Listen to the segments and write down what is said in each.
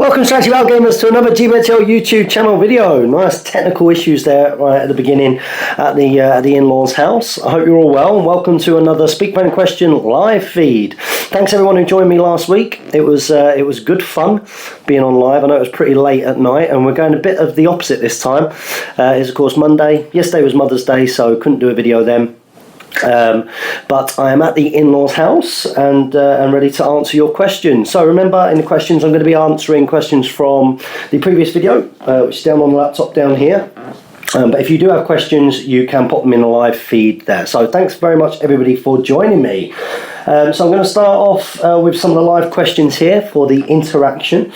Welcome, Strategy Battle Gamers, to another GBHL YouTube channel video. Nice technical issues there right at the beginning at the in-laws house. I hope you're all well, and welcome to another Speak Paint Question live feed. Thanks everyone who joined me last week. It was good fun being on live. I know it was pretty late at night, and we're going a bit of the opposite this time. It's of course Monday. Yesterday was Mother's Day, so couldn't do a video then. But I am at the in-laws house and ready to answer your questions. So remember, in the questions I'm going to be answering questions from the previous video, which is down on the laptop down here. But if you do have questions, you can pop them in the live feed there. So thanks very much everybody for joining me. So I'm going to start off with some of the live questions here for the interaction.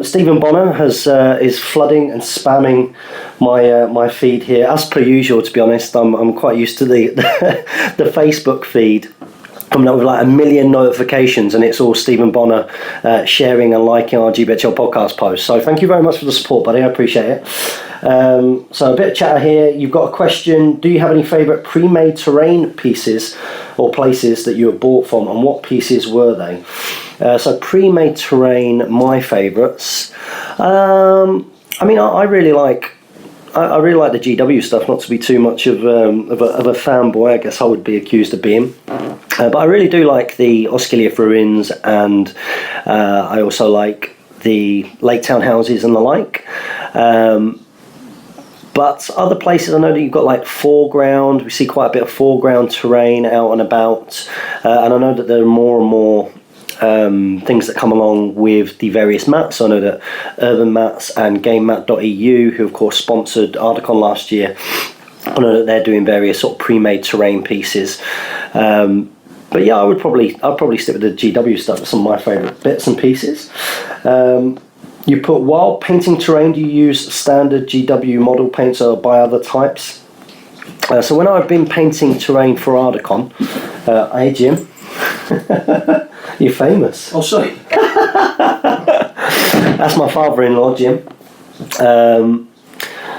Stephen Bonner is flooding and spamming my feed here, as per usual. To be honest, I'm quite used to the the Facebook feed coming up with like a million notifications, and it's all Stephen Bonner sharing and liking our GBHL podcast posts. So thank you very much for the support, buddy. I appreciate it. So a bit of chatter here. You've got a question: do you have any favourite pre-made terrain pieces or places that you have bought from, and what pieces were they? So pre-made terrain, my favourites. I mean, I really like. I really like the GW stuff. Not to be too much of a fanboy, I guess I would be accused of being. But I really do like the Osgiliath ruins, and I also like the Lake Town houses and the like. But other places, I know that you've got like foreground. We see quite a bit of foreground terrain out and about, and I know that there are more and more things that come along with the various mats. I know that Urban Mats and GameMat.eu, who of course sponsored Ardacon last year, I know that they're doing various sort of pre-made terrain pieces. But yeah, I'd probably stick with the GW stuff. Some of my favourite bits and pieces. You put, while painting terrain, do you use standard GW model paints or buy other types? So when I've been painting terrain for Ardacon, hey Jim, you're famous. Oh, sorry. That's my father-in-law, Jim.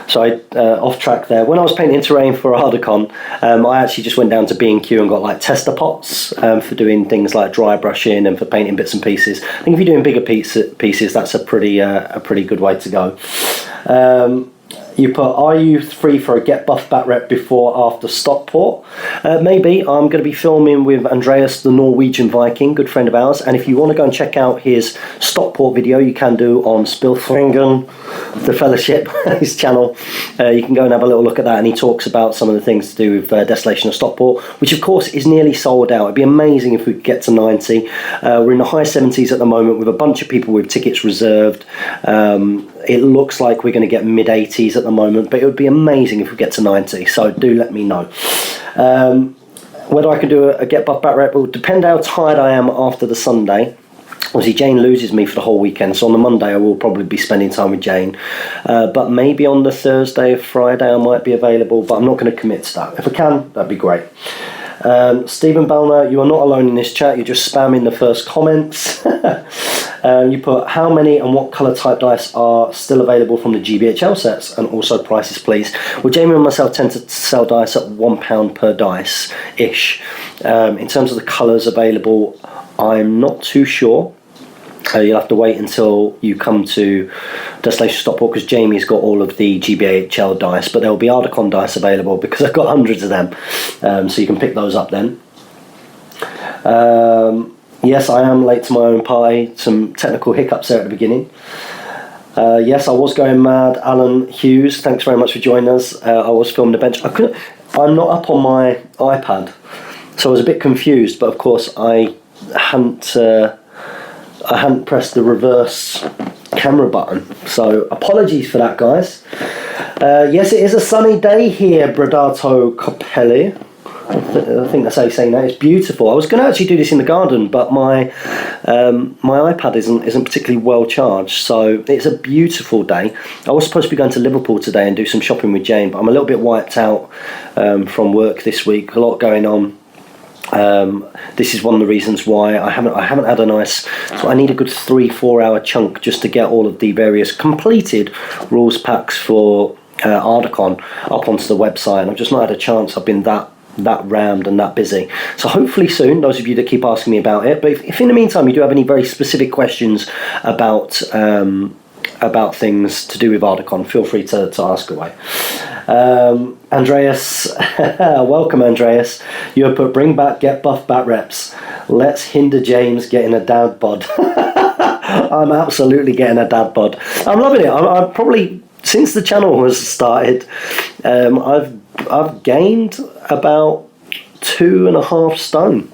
Sorry, off track there. When I was painting terrain for Ardacon, I actually just went down to B&Q and got like tester pots for doing things like dry brushing and for painting bits and pieces. I think if you're doing bigger pieces, that's a pretty good way to go. You put, are you free for a get buff bat rep before after Stockport? Maybe. I'm going to be filming with Andreas, the Norwegian Viking, good friend of ours, and if you want to go and check out his Stockport video, you can do on Spilfringen, the Fellowship, his channel. You can go and have a little look at that, and he talks about some of the things to do with Desolation of Stockport, which of course is nearly sold out. It'd be amazing if we could get to 90. We're in the high 70s at the moment with a bunch of people with tickets reserved. It looks like we're going to get mid-80s at the moment, but it would be amazing if we get to 90, so do let me know. Whether I can do a get buff bat rep will depend how tired I am after the Sunday. Obviously Jane loses me for the whole weekend, so on the Monday I will probably be spending time with Jane, but maybe on the Thursday or Friday I might be available, but I'm not going to commit to that. If I can, that'd be great. Stephen Bellner, you are not alone in this chat, you're just spamming the first comments. You put, how many and what colour type dice are still available from the GBHL sets, and also prices please. Well, Jamie and myself tend to sell dice at £1 per dice ish. In terms of the colours available, I'm not too sure. You'll have to wait until you come to Desolation Stockport, because Jamie's got all of the GBHL dice, but there will be Ardacon dice available because I've got hundreds of them, so you can pick those up then. Yes, I am late to my own party. Some technical hiccups there at the beginning. Yes, I was going mad. Alan Hughes, thanks very much for joining us. I was filming the bench. I'm not up on my iPad, so I was a bit confused, but of course I hadn't pressed the reverse camera button, so apologies for that, guys. Yes, it is a sunny day here, Bradato Copelli. I think that's how you're saying that. It's beautiful. I was going to actually do this in the garden, but my iPad isn't particularly well charged, so it's a beautiful day. I was supposed to be going to Liverpool today and do some shopping with Jane, but I'm a little bit wiped out from work this week. A lot going on. This is one of the reasons why I haven't had a nice, so I need a good 3-4 hour chunk just to get all of the various completed rules packs for Ardacon up onto the website, and I've just not had a chance. I've been that that rammed and that busy. So hopefully soon, those of you that keep asking me about it. But if in the meantime you do have any very specific questions about things to do with Ardacon, feel free to ask away. Andreas, welcome Andreas. You have put bring back get buff bat reps. Let's hinder James getting a dad bod. I'm absolutely getting a dad bod. I'm loving it. I'm probably, since the channel was started, I've gained about 2.5 stone.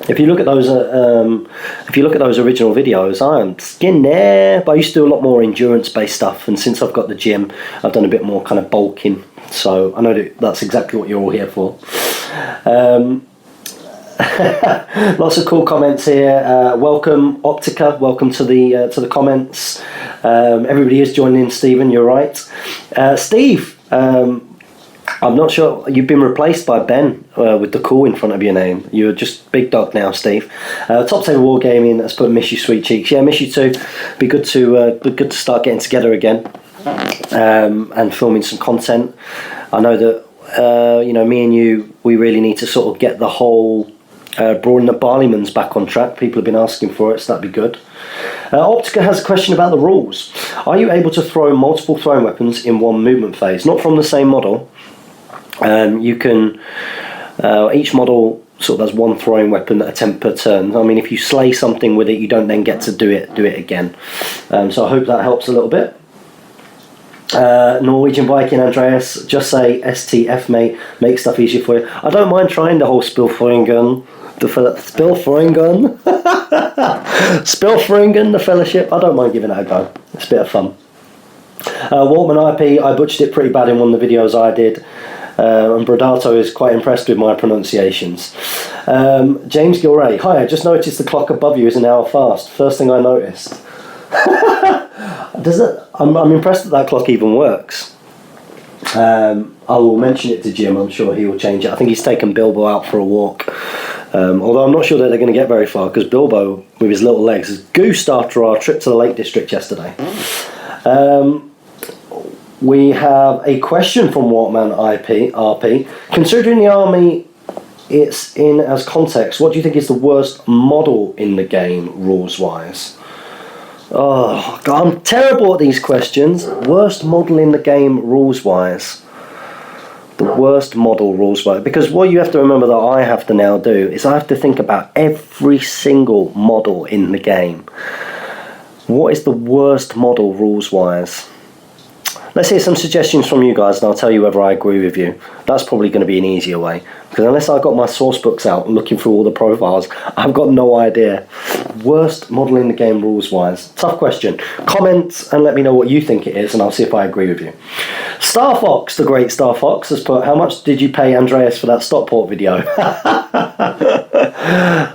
If you look at those, original videos, I am skin there. But I used to do a lot more endurance-based stuff, and since I've got the gym, I've done a bit more kind of bulking. So I know that's exactly what you're all here for. Lots of cool comments here. Welcome Optica. Welcome to the comments. Everybody is joining in. Stephen, you're right. Steve. I'm not sure, you've been replaced by Ben with the cool in front of your name. You're just Big Dog now, Steve. Top Table Wargaming has put miss you sweet cheeks. Yeah, miss you too. Be good to start getting together again and filming some content. I know that me and you, we really need to sort of get the whole Brawling the Barleymans back on track. People have been asking for it, so that'd be good. Optica has a question about the rules. Are you able to throw multiple throwing weapons in one movement phase? Not from the same model. You can, each model sort of has one throwing weapon attempt per turn. I mean, if you slay something with it, you don't then get to do it again. So I hope that helps a little bit. Norwegian Viking Andreas, just say STF mate, make stuff easier for you. I don't mind trying the whole Spilforingen, the fellowship. I don't mind giving it a go. It's a bit of fun. Waltman IP, I butchered it pretty bad in one of the videos I did. And Brodato is quite impressed with my pronunciations. James Gilray, hi, I just noticed the clock above you is an hour fast. First thing I noticed. I'm impressed that clock even works. I will mention it to Jim. I'm sure he will change it. I think he's taken Bilbo out for a walk. Although I'm not sure that they're going to get very far, because Bilbo, with his little legs, has goosed after our trip to the Lake District yesterday. We have a question from Waltman RP. Considering the army it's in as context, what do you think is the worst model in the game, rules-wise? Oh, God, I'm terrible at these questions. Worst model in the game, rules-wise. The worst model, rules-wise. Because what you have to remember that I have to now do is I have to think about every single model in the game. What is the worst model, rules-wise? Let's hear some suggestions from you guys and I'll tell you whether I agree with you. That's probably going to be an easier way. Because unless I've got my source books out and looking through all the profiles, I've got no idea. Worst model in the game rules-wise. Tough question. Comment and let me know what you think it is and I'll see if I agree with you. Star Fox, the great Star Fox, has put, how much did you pay Andreas for that Stockport video?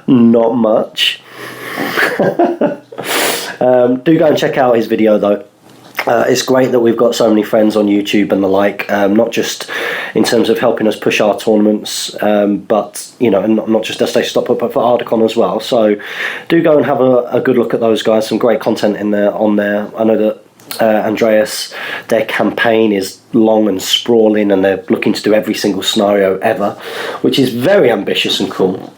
Not much. Do go and check out his video though. It's great that we've got so many friends on YouTube and the like, not just in terms of helping us push our tournaments, but and not just Destination Stockport, but for Ardacon as well. So do go and have a good look at those guys. Some great content on there. I know that Andreas, their campaign is long and sprawling, and they're looking to do every single scenario ever, which is very ambitious and cool.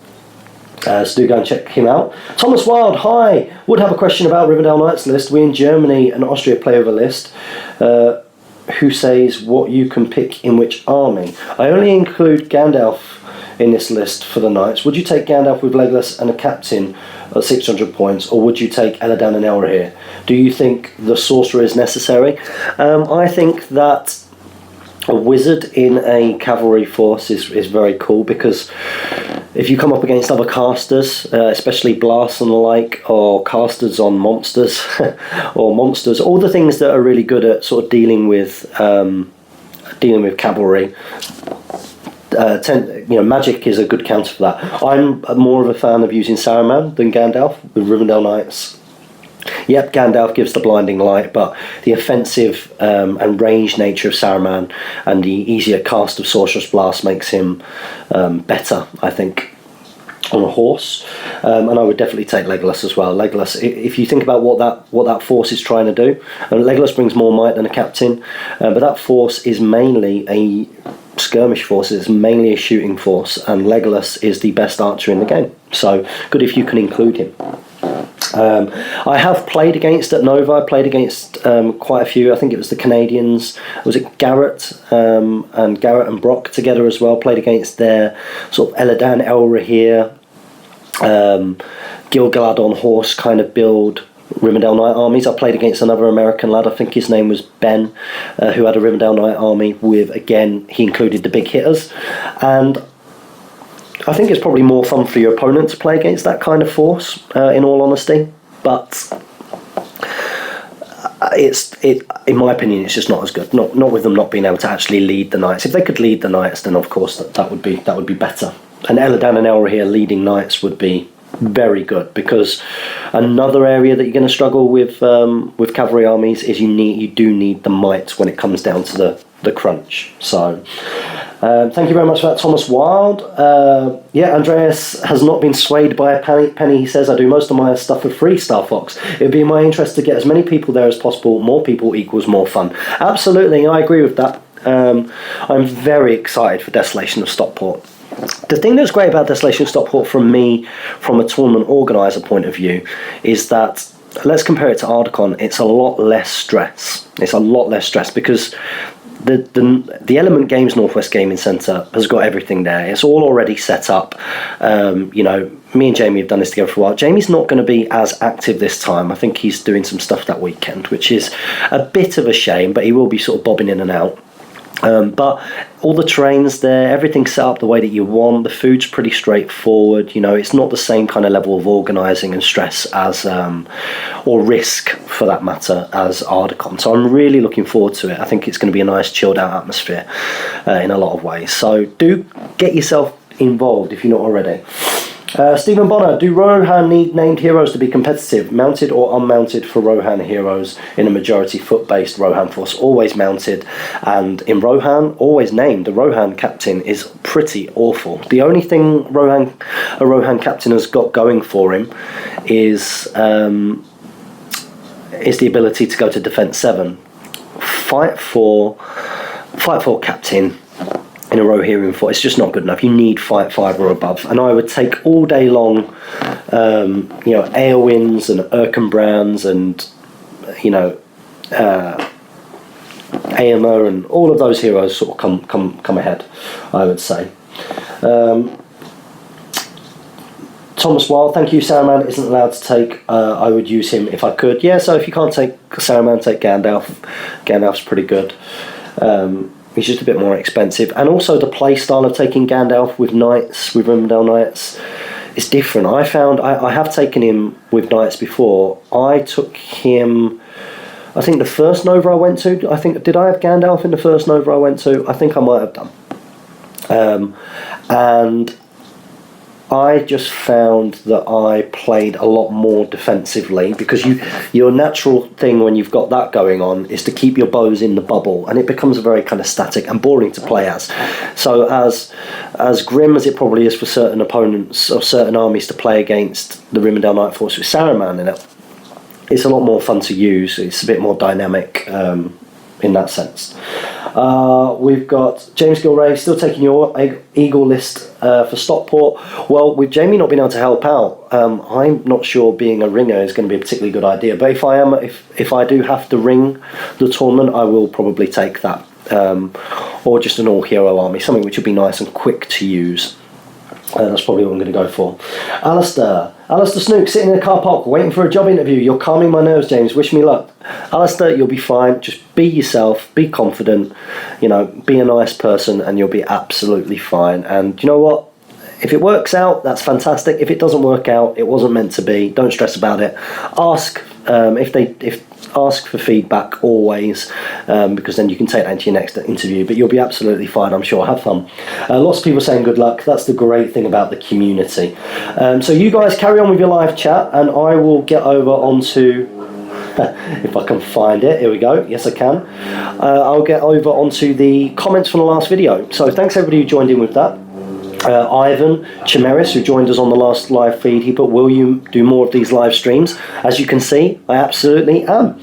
So do go and check him out. Thomas Wild, hi. Would have a question about Rivendell Knights list. We in Germany and Austria play over list. Who says what you can pick in which army? I only include Gandalf in this list for the Knights. Would you take Gandalf with Legolas and a captain at 600 points, or would you take Elladan and Elrohir? Do you think the sorcerer is necessary? I think that a wizard in a cavalry force is very cool, because if you come up against other casters, especially blasts and the like, or casters on monsters, or monsters, all the things that are really good at sort of dealing with cavalry, magic is a good counter for that. I'm more of a fan of using Saruman than Gandalf with Rivendell Knights. Yep, Gandalf gives the blinding light, but the offensive and range nature of Saruman and the easier cast of Sorcerer's Blast makes him better, I think, on a horse. And I would definitely take Legolas as well. Legolas, if you think about what that force is trying to do, Legolas brings more might than a captain, but that force is mainly skirmish forces. It's mainly a shooting force, and Legolas is the best archer in the game. So good if you can include him. I have played against at Nova. I played against quite a few. I think it was the Canadians. Was it Garrett and Brock together as well? Played against their sort of Eladan El-Rahir, Gil-galad on horse kind of build Rivendell Knight armies. I played against another American lad, I think his name was Ben, who had a Rivendell Knight army with, again, he included the big hitters. And I think it's probably more fun for your opponent to play against that kind of force, in all honesty. But in my opinion, it's just not as good. Not with them not being able to actually lead the knights. If they could lead the knights, then of course that would be better. And Eladan and El-Rahir leading knights would be very good, because another area that you're going to struggle with cavalry armies is you do need the might when it comes down to the crunch. So thank you very much for that, Thomas Wild. Andreas has not been swayed by a penny. He says, I do most of my stuff for free, Star Fox. It would be in my interest to get as many people there as possible. More people equals more fun. Absolutely, I agree with that. I'm very excited for Desolation of Stockport. The thing that's great about Desolation of Stockport from a tournament organiser point of view, is that, let's compare it to Ardacon, it's a lot less stress. It's a lot less stress because the Element Games Northwest Gaming Centre has got everything there. It's all already set up. Me and Jamie have done this together for a while. Jamie's not going to be as active this time. I think he's doing some stuff that weekend, which is a bit of a shame, but he will be sort of bobbing in and out. But all the terrain's there, everything's set up the way that you want, the food's pretty straightforward, it's not the same kind of level of organising and stress as, or risk for that matter, as Ardacon. So I'm really looking forward to it. I think it's going to be a nice chilled out atmosphere in a lot of ways. So do get yourself involved if you're not already. Stephen Bonner, do Rohan need named heroes to be competitive? Mounted or unmounted for Rohan heroes in a majority foot-based Rohan force? Always mounted, and in Rohan, always named. The Rohan captain is pretty awful. The only thing a Rohan captain has got going for him is the ability to go to defense 7. Fight for captain in a Rohirrim force, it's just not good enough. You need fight 5 or above, and I would take all day long, Eowyn's and Erkenbrands and Aemma and all of those heroes sort of come ahead, I would say. Thomas Wild, thank you. Saruman isn't allowed to take. I would use him if I could. Yeah, so if you can't take Saruman, take Gandalf. Gandalf's pretty good. He's just a bit more expensive, and also the play style of taking Gandalf with knights, with Rivendell knights, is different. I found I have taken him with knights before. I took him, I think the first Nova I went to. Did I have Gandalf in the first Nova I went to? I think I might have done. And I just found that I played a lot more defensively, because your natural thing when you've got that going on is to keep your bows in the bubble, and it becomes very kind of static and boring to play as. So as grim as it probably is for certain opponents or certain armies to play against the Rivendell Night Force with Saruman in it, it's a lot more fun to use. It's a bit more dynamic in that sense. We've got James Gilray still taking your Eagle list for Stockport. Well, with Jamie not being able to help out, I'm not sure being a ringer is going to be a particularly good idea. But if I do have to ring the tournament, I will probably take that, or just an all-hero army, something which would be nice and quick to use. That's probably what I'm going to go for. Alistair Snook, sitting in a car park waiting for a job interview. You're calming my nerves, James. Wish me luck. Alistair, you'll be fine. Just be yourself. Be confident. Be a nice person, and you'll be absolutely fine. And you know what? If it works out, that's fantastic. If it doesn't work out, it wasn't meant to be. Don't stress about it. Ask ask for feedback always, because then you can take that into your next interview. But you'll be absolutely fine, I'm sure. Have fun. Lots of people saying good luck. That's the great thing about the community. So you guys carry on with your live chat, and I will get over onto if I can find it. Here we go. Yes, I can. I'll get over onto the comments from the last video. So thanks everybody who joined in with that. Ivan Chimeris, who joined us on the last live feed, he put, will you do more of these live streams? As you can see, I absolutely am.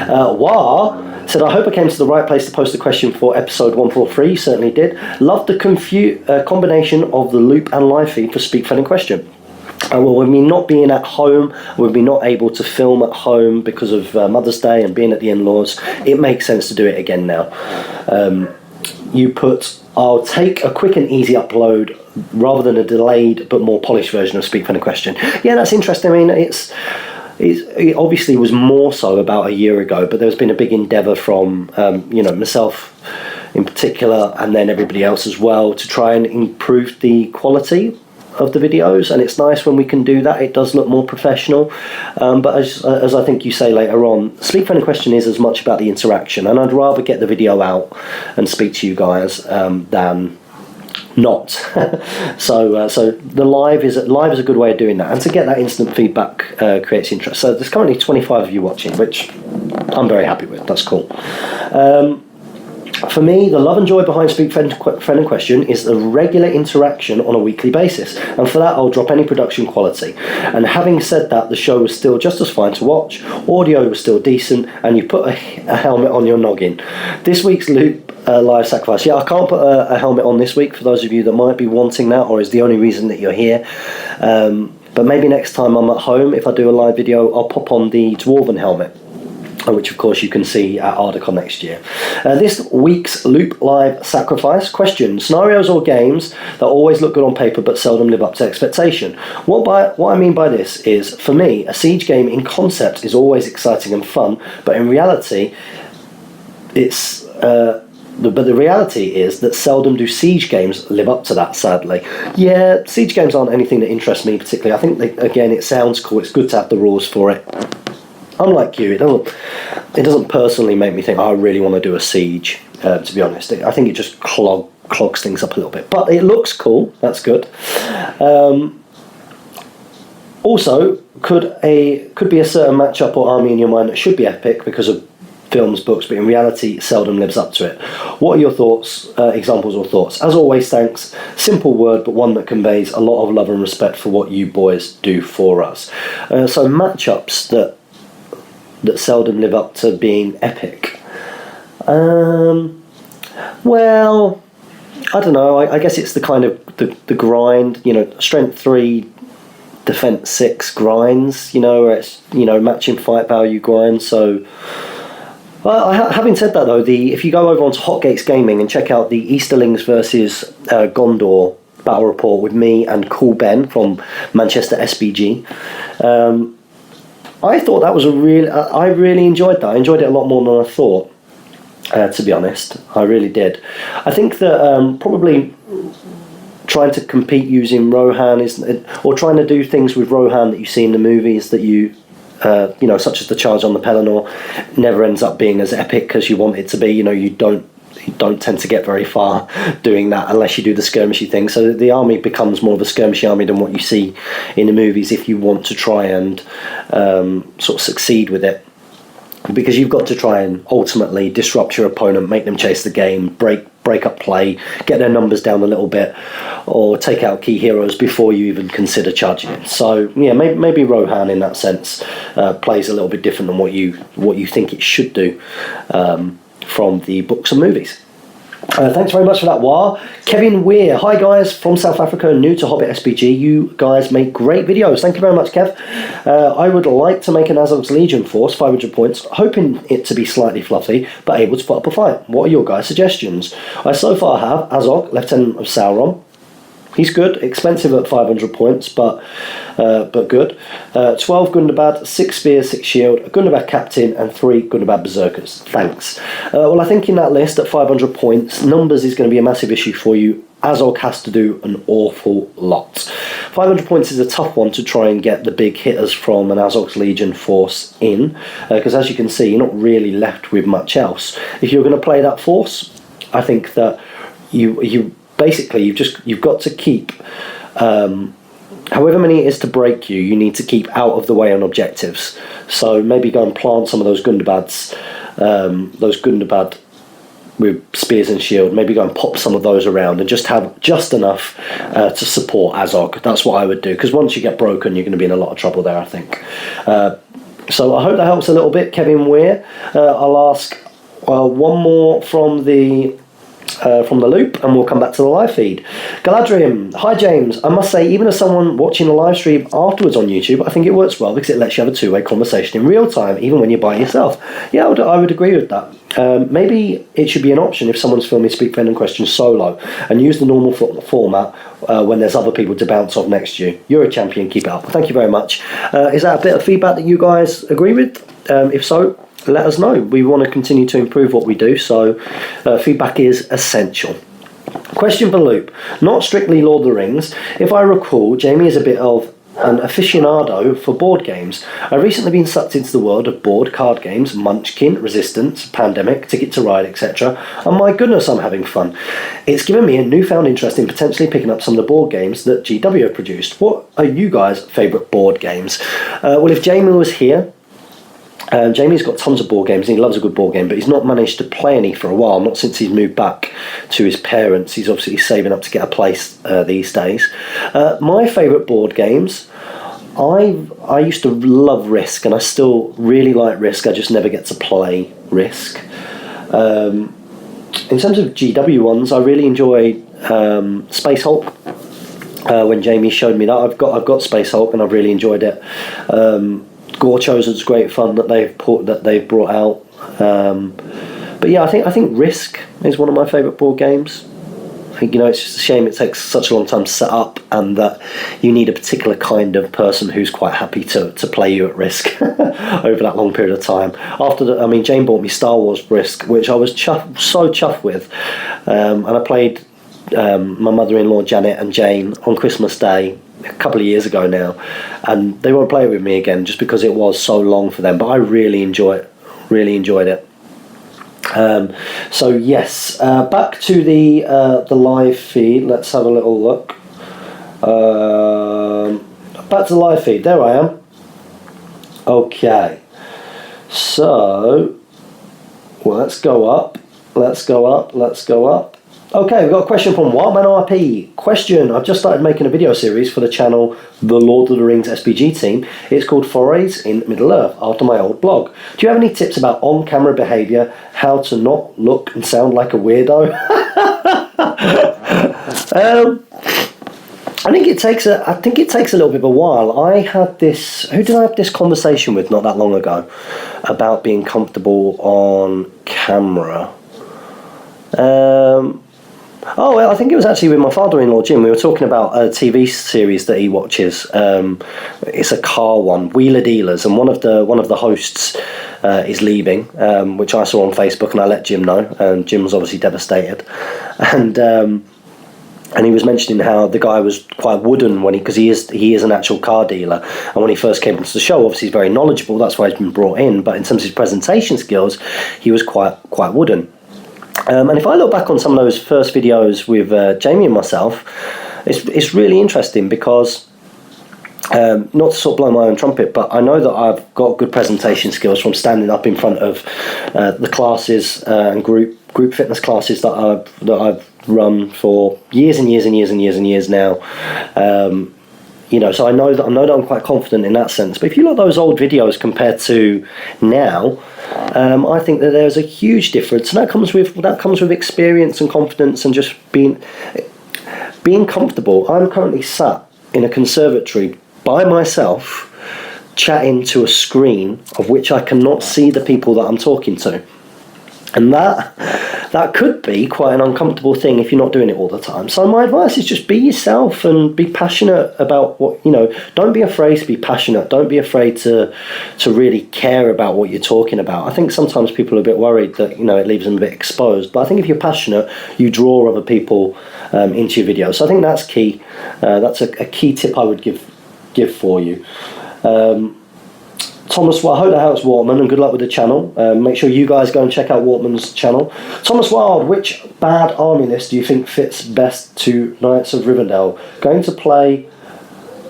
Wah Said, I hope I came to the right place to post the question for episode 143. Certainly did. Love the combination of the loop and live feed for Speak Friendly Question. Well, with me not being at home, with me not able to film at home because of Mother's Day and being at the in-laws, it makes sense to do it again now. You put, I'll take a quick and easy upload rather than a delayed but more polished version of Speak Friendly Question. Yeah, that's interesting. I mean, it obviously was more so about a year ago, but there's been a big endeavour from myself in particular, and then everybody else as well, to try and improve the quality of the videos, and it's nice when we can do that. It does look more professional, but as I think you say later on, Speak Friendly Question is as much about the interaction, and I'd rather get the video out and speak to you guys than not. So the live is a good way of doing that, and to get that instant feedback creates interest. So there's currently 25 of you watching, which I'm very happy with. That's cool. For me, the love and joy behind Speak Friendly Question is the regular interaction on a weekly basis, and for that I'll drop any production quality. And having said that, the show was still just as fine to watch, audio was still decent, and you put a helmet on your noggin. This week's loop live sacrifice. Yeah, I can't put a helmet on this week for those of you that might be wanting that, or is the only reason that you're here. But maybe next time I'm at home, if I do a live video, I'll pop on the Dwarven helmet, which of course you can see at Ardicon next year. This week's Loop Live Sacrifice question: scenarios or games that always look good on paper but seldom live up to expectation. What I mean by this is, for me, a siege game in concept is always exciting and fun, but in reality, but the reality is that seldom do siege games live up to that, sadly. Yeah, siege games aren't anything that interests me particularly. I think, again, it sounds cool. It's good to have the rules for it. Unlike you, it doesn't personally make me think, I really want to do a siege, to be honest. I think it just clogs things up a little bit. But it looks cool. That's good. Also, could be a certain matchup or army in your mind that should be epic because of films, books, but in reality seldom lives up to it. What are your thoughts, examples or thoughts? As always, thanks. Simple word, but one that conveys a lot of love and respect for what you boys do for us. So matchups that seldom live up to being epic. Well, I don't know. I guess it's the kind of the grind. Strength 3, defense 6 grinds. Where it's matching fight value grinds. So. Well, having said that, though, if you go over onto Hotgates Gaming and check out the Easterlings versus Gondor battle report with me and Cool Ben from Manchester SBG, I thought that was I really enjoyed that. I enjoyed it a lot more than I thought, to be honest. I really did. I think that probably trying to compete using Rohan or trying to do things with Rohan that you see in the movies that such as the charge on the Pelennor, never ends up being as epic as you want it to be. You don't tend to get very far doing that unless you do the skirmishy thing. So the army becomes more of a skirmishy army than what you see in the movies if you want to try and sort of succeed with it. Because you've got to try and ultimately disrupt your opponent, make them chase the game, break up play, get their numbers down a little bit, or take out key heroes before you even consider charging in. So yeah, maybe Rohan in that sense plays a little bit different than what you think it should do from the books and movies. Thanks very much for that, War. Kevin Weir. Hi guys, from South Africa, new to Hobbit SBG. You guys make great videos. Thank you very much, Kev. I would like to make an Azog's Legion force, 500 points, hoping it to be slightly fluffy, but able to put up a fight. What are your guys' suggestions? I so far have Azog, Lieutenant of Sauron. He's good, expensive at 500 points, but good. 12 Gundabad, 6 Spears, 6 Shield, a Gundabad Captain, and 3 Gundabad Berserkers. Thanks. Well, I think in that list at 500 points, numbers is going to be a massive issue for you. Azog has to do an awful lot. 500 points is a tough one to try and get the big hitters from an Azog's Legion force in, because as you can see, you're not really left with much else. If you're going to play that force, I think that you basically you've got to keep however many it is to break you need to keep out of the way on objectives. So maybe go and plant some of those Gundabads, with spears and shield. Maybe go and pop some of those around and just have just enough to support Azog. That's what I would do, because once you get broken, you're going to be in a lot of trouble there, I think. So I hope that helps a little bit, Kevin Weir. I'll ask Well, one more from the loop, and we'll come back to the live feed. Galadrium, hi James. I must say, even as someone watching the live stream afterwards on YouTube, I think it works well because it lets you have a two-way conversation in real time, even when you're by yourself. Yeah, I would agree with that. Maybe it should be an option if someone's filming Speak Friend and Question solo, and use the normal format when there's other people to bounce off next to you. You're a champion, keep it up. Thank you very much. Is that a bit of feedback that you guys agree with? If so, let us know. We want to continue to improve what we do, so feedback is essential. Question for Loop. Not strictly Lord of the Rings. If I recall, Jamie is a bit of an aficionado for board games. I've recently been sucked into the world of board card games, Munchkin, Resistance, Pandemic, Ticket to Ride, etc. And my goodness, I'm having fun. It's given me a newfound interest in potentially picking up some of the board games that GW have produced. What are you guys' favourite board games? Well, if Jamie was here, Jamie's got tons of board games and he loves a good board game, but he's not managed to play any for a while, not since he's moved back to his parents. He's obviously saving up to get a place these days. My favourite board games, I used to love Risk, and I still really like Risk. I just never get to play Risk. In terms of GW ones, I really enjoy Space Hulk. When Jamie showed me that, I've got Space Hulk and I've really enjoyed it. Gorchos is great fun that they've brought out. But yeah, I think Risk is one of my favourite board games. I think, it's just a shame it takes such a long time to set up, and that you need a particular kind of person who's quite happy to play you at Risk over that long period of time. Jane bought me Star Wars Risk, which I was so chuffed with, and I played my mother-in-law Janet and Jane on Christmas Day a couple of years ago now, and they won't play it with me again just because it was so long for them, but I really enjoyed it. So yes, back to the live feed. Let's have a little look. Back to the live feed. There I am. Okay, so let's go up. Okay, we've got a question from Wildman RP. Question: I've just started making a video series for the channel The Lord of the Rings SPG Team. It's called Forays in Middle-earth, after my old blog. Do you have any tips about on-camera behaviour, how to not look and sound like a weirdo? I think it takes a little bit of a while. I had this. Who did I have this conversation with not that long ago about being comfortable on camera? I think it was actually with my father-in-law Jim. We were talking about a TV series that he watches. It's a car one, Wheeler Dealers, and one of the hosts is leaving, which I saw on Facebook, and I let Jim know. And Jim was obviously devastated, and he was mentioning how the guy was quite wooden because he is an actual car dealer, and when he first came into the show, obviously he's very knowledgeable. That's why he's been brought in. But in terms of his presentation skills, he was quite wooden. And if I look back on some of those first videos with Jamie and myself, it's really interesting because, not to sort of blow my own trumpet, but I know that I've got good presentation skills from standing up in front of the classes and group fitness classes that I've run for years and years and years and years and years now. So I know that I'm quite confident in that sense. But if you look at those old videos compared to now, I think that there's a huge difference, and that comes with experience and confidence and just being comfortable. I'm currently sat in a conservatory by myself, chatting to a screen of which I cannot see the people that I'm talking to, and that could be quite an uncomfortable thing if you're not doing it all the time. So my advice is just be yourself and be passionate about what, don't be afraid to be passionate. Don't be afraid to really care about what you're talking about. I think sometimes people are a bit worried that, it leaves them a bit exposed. But I think if you're passionate, you draw other people into your videos. So I think that's key. That's a key tip I would give for you. Thomas, I hope that helps, Wartman, and good luck with the channel. Make sure you guys go and check out Wartman's channel. Thomas Wild, which bad army list do you think fits best to Knights of Rivendell? Going to play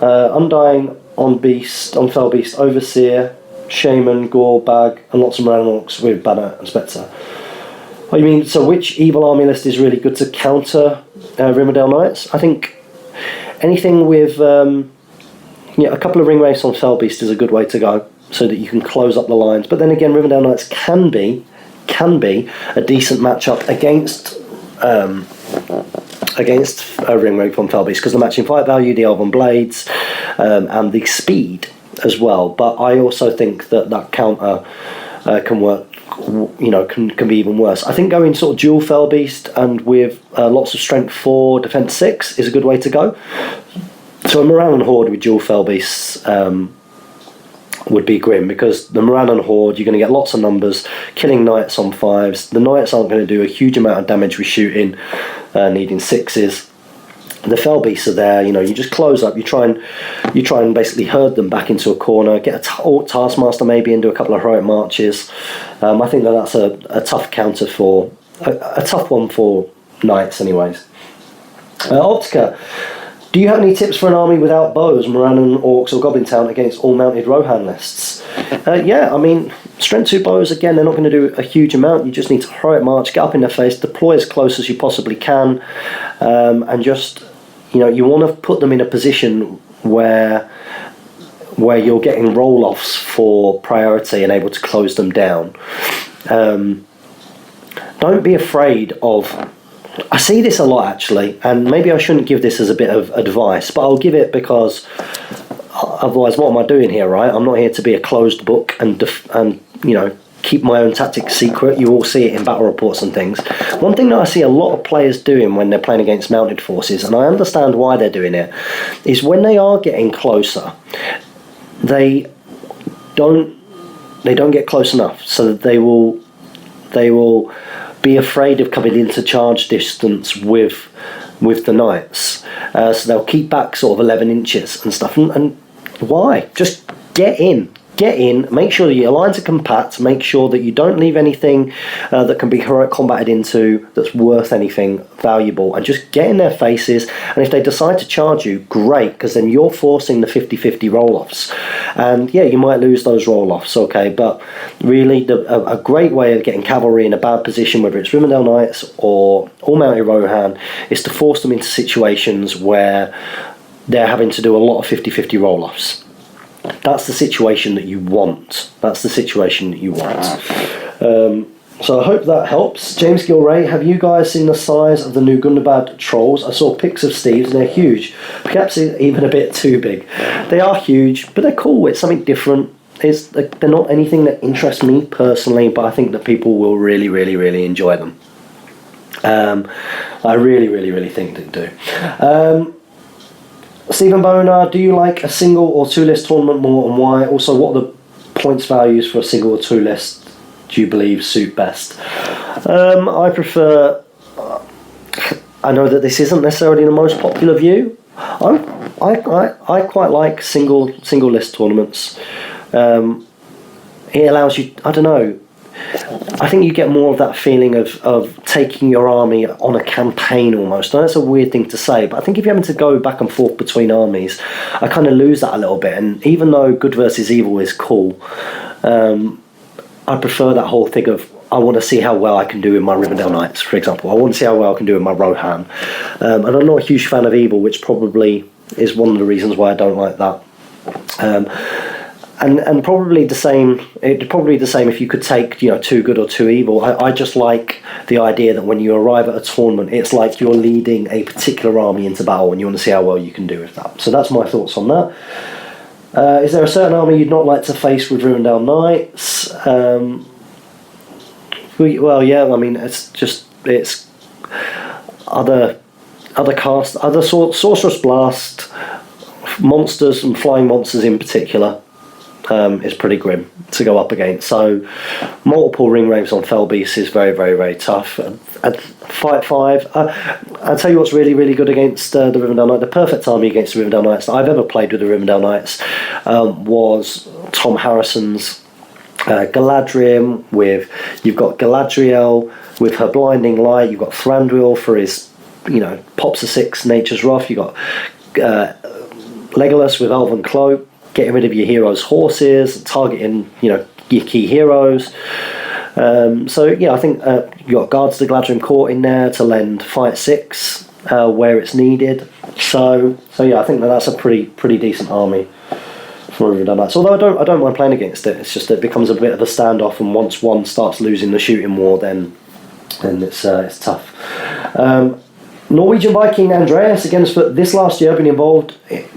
Undying on Fell Beast, Overseer, Shaman, Gore, Bag, and lots of Rannochs with Banner and Spectre. Oh, you mean, so which evil army list is really good to counter Rivendell Knights? I think anything with a couple of ring wraiths on Fell Beast is a good way to go, so that you can close up the lines. But then again, Rivendell Knights can be can be a decent matchup against Ringwraith on Felbeast, because the matching fight value, the Elven Blades, and the speed as well. But I also think that counter can work, can be even worse. I think going sort of dual Felbeast and with lots of strength 4, defense 6 is a good way to go. So a Moran and Horde with dual Felbeasts would be grim, because the Moran and Horde, you're going to get lots of numbers, killing Knights on 5s. The Knights aren't going to do a huge amount of damage with shooting, needing 6s. The Felbeasts are there, you just close up, you try and basically herd them back into a corner, get a Taskmaster maybe and do a couple of heroic marches. I think that's a tough counter for, a tough one for Knights anyways. Optica, do you have any tips for an army without bows, Morannon, Orcs or Goblin Town against all mounted Rohan lists? Yeah, I mean, strength 2 bows, again, they're not going to do a huge amount. You just need to heroic march, get up in their face, deploy as close as you possibly can, and just, you want to put them in a position where you're getting roll-offs for priority and able to close them down. Don't be afraid of... I see this a lot, actually, and maybe I shouldn't give this as a bit of advice, but I'll give it because otherwise what am I doing here, right? I'm not here to be a closed book and keep my own tactics secret. You all see it in battle reports and things. One thing that I see a lot of players doing when they're playing against mounted forces, and I understand why they're doing it, is when they are getting closer, they don't get close enough, so that they will be afraid of coming into charge distance with the Knights. So they'll keep back sort of 11 inches and stuff. And why? Just get in, make sure that your lines are compact, make sure that you don't leave anything that can be combated into that's worth anything valuable, and just get in their faces. And if they decide to charge you, great, because then you're forcing the 50-50 roll-offs. And yeah, you might lose those roll-offs, okay, but really a great way of getting cavalry in a bad position, whether it's Rivendell Knights or all-mounted Rohan, is to force them into situations where they're having to do a lot of 50-50 roll-offs. That's the situation that you want. So I hope that helps. James Gilray, have you guys seen the size of the new Gundabad trolls? I saw pics of Steve's and they're huge. Perhaps even a bit too big. They are huge, but they're cool. It's something different. They're not anything that interests me personally, but I think that people will really, really, really enjoy them. I really, really, really think they do. Stephen Boner, do you like a single or 2 list tournament more, and why? Also, what are the points values for a single or 2 list do you believe suit best? I prefer... I know that this isn't necessarily the most popular view. I quite like single list tournaments. It allows you... I don't know. I think you get more of that feeling of taking your army on a campaign almost. Now, that's a weird thing to say, but I think if you're having to go back and forth between armies, I kind of lose that a little bit. And even though good versus evil is cool, I prefer that whole thing of, I want to see how well I can do with my Rivendell Knights, for example. I want to see how well I can do with my Rohan. And I'm not a huge fan of evil, which probably is one of the reasons why I don't like that. And probably the same. It'd probably be the same if you could take 2 good or 2 evil. I just like the idea that when you arrive at a tournament, it's like you're leading a particular army into battle, and you want to see how well you can do with that. So that's my thoughts on that. Is there a certain army you'd not like to face with Rivendell Knights? Well, yeah. I mean, it's other Sorcerous Blast, monsters and flying monsters in particular. Is pretty grim to go up against. So multiple Ringwraiths on Felbeast is very, very, very tough. At Fight 5, I'll tell you what's really, really good against the Rivendell Knights. The perfect army against the Rivendell Knights that I've ever played with the Rivendell Knights was Tom Harrison's Galadriel. You've got Galadriel with her blinding light. You've got Thranduil for his pops a 6 Nature's Wrath. You've got Legolas with Elven Cloak, getting rid of your heroes' horses, targeting your key heroes. So yeah, I think you got Guards to Gladrim Court in there to lend Fight 6 where it's needed. So yeah, I think that's a pretty decent army for Rivendell Knights. Although I don't mind playing against it. It's just that it becomes a bit of a standoff, and once one starts losing the shooting war, then it's tough. Norwegian Viking Andreas, again, for this last year I've been involved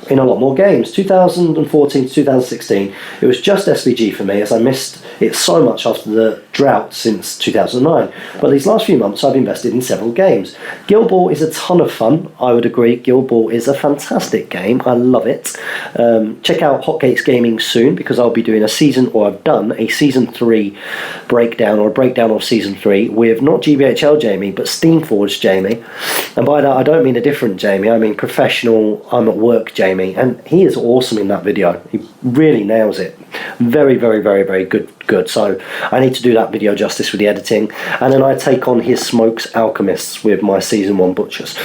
in a lot more games. 2014 to 2016, it was just SVG for me, as I missed it so much after the drought since 2009. But these last few months I've invested in several games. Guild Ball is a ton of fun, I would agree. Guild Ball is a fantastic game, I love it. Check out Hotgates Gaming soon, because I'll be doing I've done a Season 3 breakdown, or a breakdown of Season 3, with not GBHL Jamie, but Steamforged Jamie. And by that I don't mean a different Jamie, I mean professional, I'm at work Jamie, and he is awesome in that video. He really nails it. Very, very, very, very good. So I need to do that video justice with the editing, and then I take on his Smokes Alchemists with my Season 1 Butchers.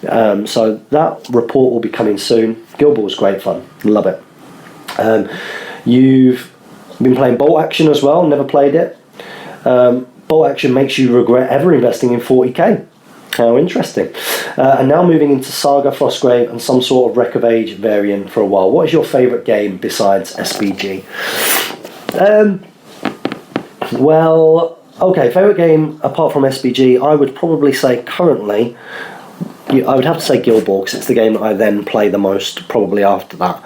So that report will be coming soon. Guild Ball is great fun, love it. You've been playing Bolt Action as well, never played it. Bolt Action makes you regret ever investing in 40k. How interesting. And now moving into Saga, Frostgrave, and some sort of Wreck of Age variant for a while. What is your favourite game besides SBG? Well, okay, favourite game apart from SBG, I would probably say currently, I would have to say Guild Ball, because it's the game that I then play the most probably after that.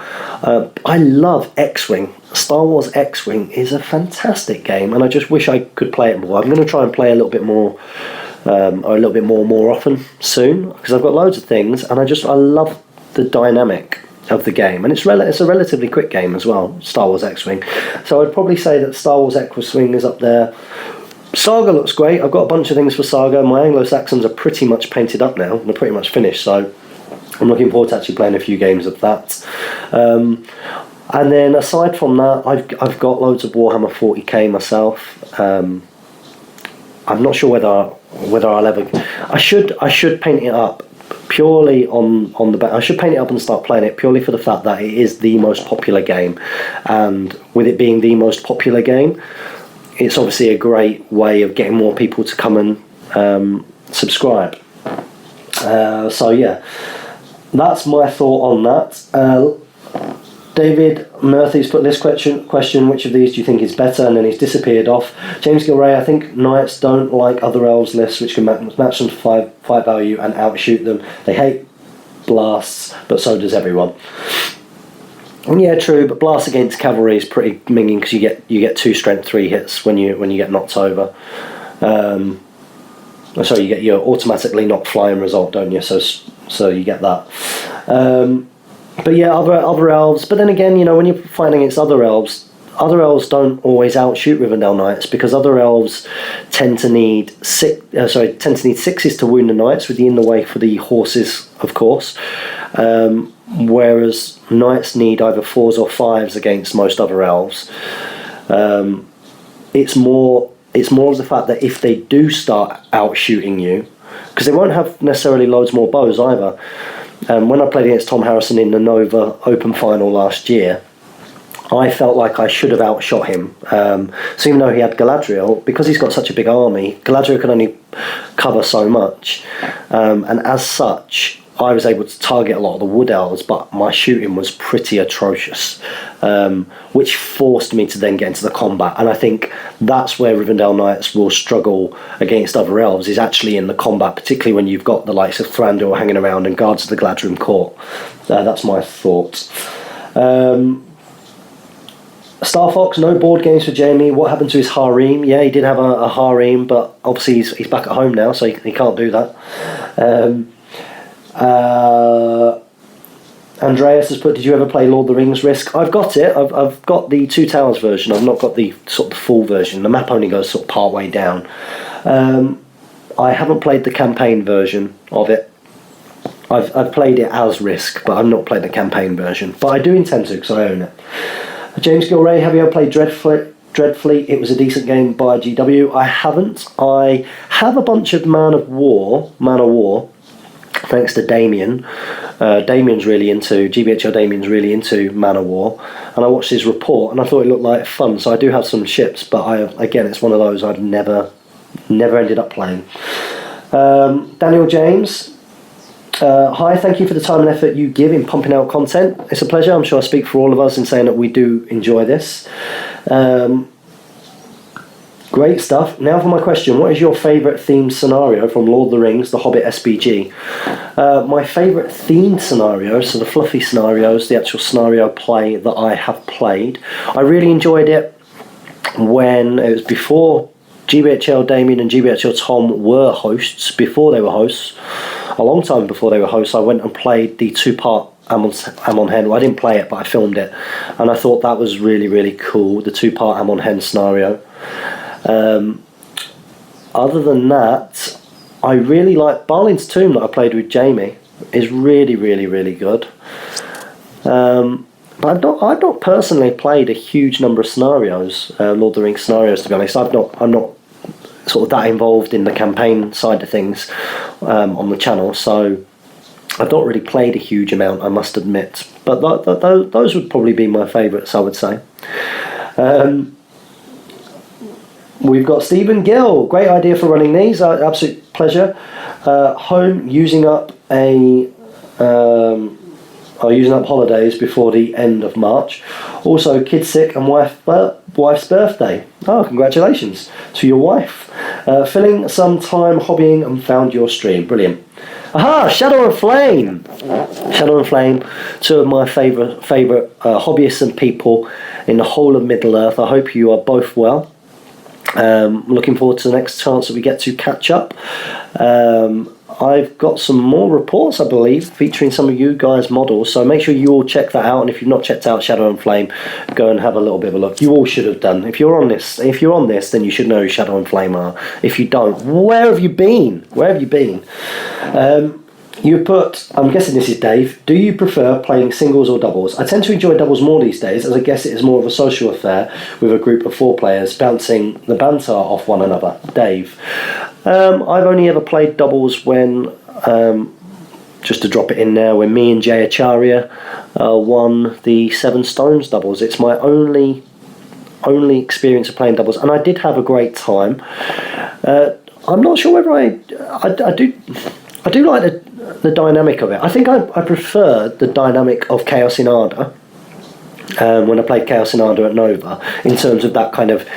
I love X-Wing. Star Wars X-Wing is a fantastic game, and I just wish I could play it more. I'm going to try and play a little bit more, more often soon, because I've got loads of things, and I love the dynamic of the game, and it's a relatively quick game as well, Star Wars X-Wing. So I'd probably say that Star Wars X-Wing is up there. Saga looks great. I've got a bunch of things for Saga. My Anglo-Saxons are pretty much painted up now. They're pretty much finished, so I'm looking forward to actually playing a few games of that. And then aside from that, I've got loads of Warhammer 40k myself. I'm not sure whether I'll ever. I should paint it up purely on the back. I should paint it up and start playing it purely for the fact that it is the most popular game, and with it being the most popular game, it's obviously a great way of getting more people to come and subscribe. So yeah, that's my thought on that. David Murphy's put this question, which of these do you think is better? And then he's disappeared off. James Gilray, I think Knights don't like other elves lists which can match them for 5 value and outshoot them. They hate blasts, but so does everyone. And yeah, true, but blast against cavalry is pretty minging, because you get 2 strength 3 hits when you get knocked over. So you get your automatically not flying result, don't you? So you get that. But yeah, other elves. But then again, when you're fighting against other elves don't always outshoot Rivendell Knights, because other elves tend to need 6s to wound the knights, with the in the way for the horses, of course. Whereas knights need either 4s or 5s against most other elves. It's more of the fact that if they do start outshooting you, because they won't have necessarily loads more bows either. When I played against Tom Harrison in the Nova Open Final last year, I felt like I should have outshot him. So even though he had Galadriel, because he's got such a big army, Galadriel can only cover so much. And as such, I was able to target a lot of the Wood Elves, but my shooting was pretty atrocious, which forced me to then get into the combat. And I think that's where Rivendell Knights will struggle against other elves, is actually in the combat, particularly when you've got the likes of Thranduil hanging around and guards of the Gladrim Court. That's my thought. Star Fox, no board games for Jamie. What happened to his harem? Yeah, he did have a harem, but obviously he's back at home now, so he can't do that. Andreas has put, did you ever play Lord of the Rings Risk? I've got it. I've got the Two Towers version. I've not got the sort of full version. The map only goes sort of part way down. I haven't played the campaign version of it. I've played it as Risk, but I've not played the campaign version. But I do intend to, because I own it. James Gilray, have you ever played Dreadfleet? It was a decent game by GW. I haven't. I have a bunch of Man of War, thanks to Damien. Damien's really into, GBHL Damien's really into Man of War, and I watched his report and I thought it looked like fun, so I do have some ships, but again, it's one of those I've never ended up playing. Daniel James, Hi, thank you for the time and effort you give in pumping out content. It's a pleasure. I'm sure I speak for all of us in saying that we do enjoy this. Great stuff. Now for my question. What is your favourite themed scenario from Lord of the Rings, The Hobbit SBG? My favourite themed scenario, so the fluffy scenarios, the actual scenario play that I have played. I really enjoyed it when it was before GBHL Damien and GBHL Tom were hosts, before they were hosts. A long time before they were hosts, I went and played the two-part Amon Hen. Well, I didn't play it, but I filmed it. And I thought that was really, really cool, the two-part Amon Hen scenario. Other than that, I really like Barlin's Tomb that I played with Jamie. Is really, really, really good. But I've not personally played a huge number of scenarios, Lord of the Rings scenarios. To be honest, I'm not sort of that involved in the campaign side of things on the channel, so I've not really played a huge amount, I must admit. But those would probably be my favourites, I would say. We've got Stephen Gill. Great idea for running these. Absolute pleasure. Home using up using up holidays before the end of March. Also, kid sick and wife's birthday. Oh, congratulations to your wife. Filling some time hobbying and found your stream. Brilliant. Aha! Shadow and Flame. Shadow and Flame. Two of my favourite hobbyists and people in the whole of Middle Earth. I hope you are both well. Looking forward to the next chance that we get to catch up. I've got some more reports, I believe, featuring some of you guys' models, so make sure you all check that out. And if you've not checked out Shadow and Flame, go and have a little bit of a look. You all should have done. If you're on this, then you should know who Shadow and Flame are. If you don't, where have you been? You put, I'm guessing this is Dave, do you prefer playing singles or doubles? I tend to enjoy doubles more these days, as I guess it is more of a social affair with a group of 4 players bouncing the banter off one another. Dave. I've only ever played doubles when, just to drop it in there, when me and Jay Acharya won the 7 Stones doubles. It's my only experience of playing doubles, and I did have a great time. I'm not sure whether I do like the dynamic of it. I think I prefer the dynamic of Chaos in Arda when I played Chaos in Arda at Nova, in terms of that kind of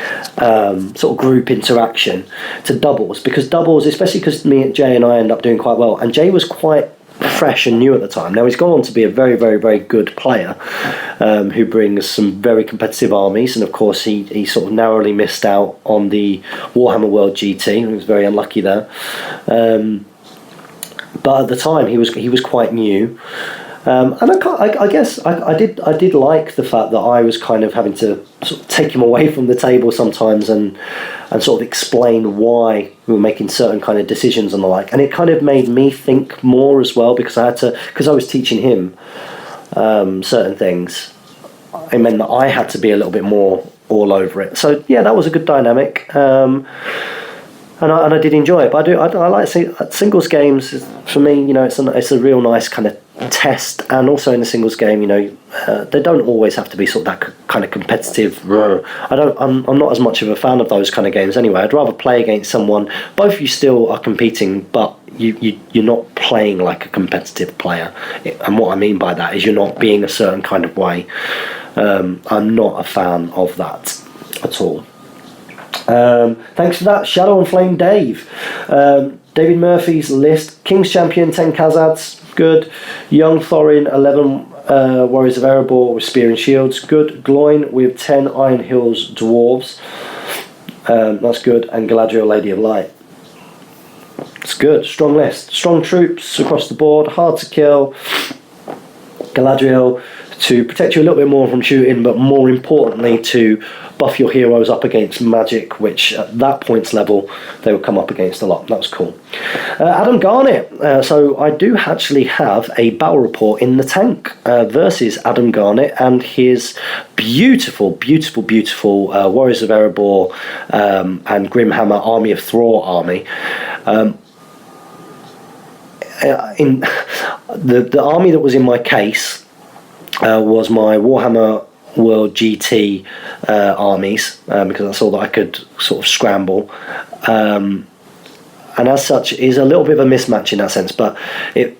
sort of group interaction, to doubles, because doubles, especially because me and Jay and I end up doing quite well, and Jay was quite fresh and new at the time. Now he's gone on to be a very, very, very good player who brings some very competitive armies, and of course he sort of narrowly missed out on the Warhammer World GT. He was very unlucky there. But at the time, he was quite new, and I guess I did like the fact that I was kind of having to sort of take him away from the table sometimes and sort of explain why we were making certain kind of decisions and the like. And it kind of made me think more as well, because I was teaching him certain things. It meant that I had to be a little bit more all over it. So yeah, that was a good dynamic. And I did enjoy it, but I like singles games. For me, it's a real nice kind of test, and also in the singles game, they don't always have to be sort of that kind of competitive. I'm not as much of a fan of those kind of games anyway. I'd rather play against someone. Both of you still are competing, but you're not playing like a competitive player. And what I mean by that is you're not being a certain kind of way. I'm not a fan of that at all. Thanks for that, Shadow and Flame Dave. David Murphy's list: King's Champion 10 Khazads, good. Young Thorin 11 Warriors of Erebor with Spear and Shields, good. Gloin with 10 Iron Hills Dwarves, that's good. And Galadriel Lady of Light, it's good. Strong list, strong troops across the board, hard to kill. Galadriel to protect you a little bit more from shooting, but more importantly to buff your heroes up against magic, which at that points level they would come up against a lot. That was cool. Adam Garnett. So I do actually have a battle report in the tank versus Adam Garnett and his beautiful Warriors of Erebor and Grimhammer Army of Thror army. In the army that was in my case was my Warhammer World GT armies, because that's all that I could sort of scramble. and as such is a little bit of a mismatch in that sense, but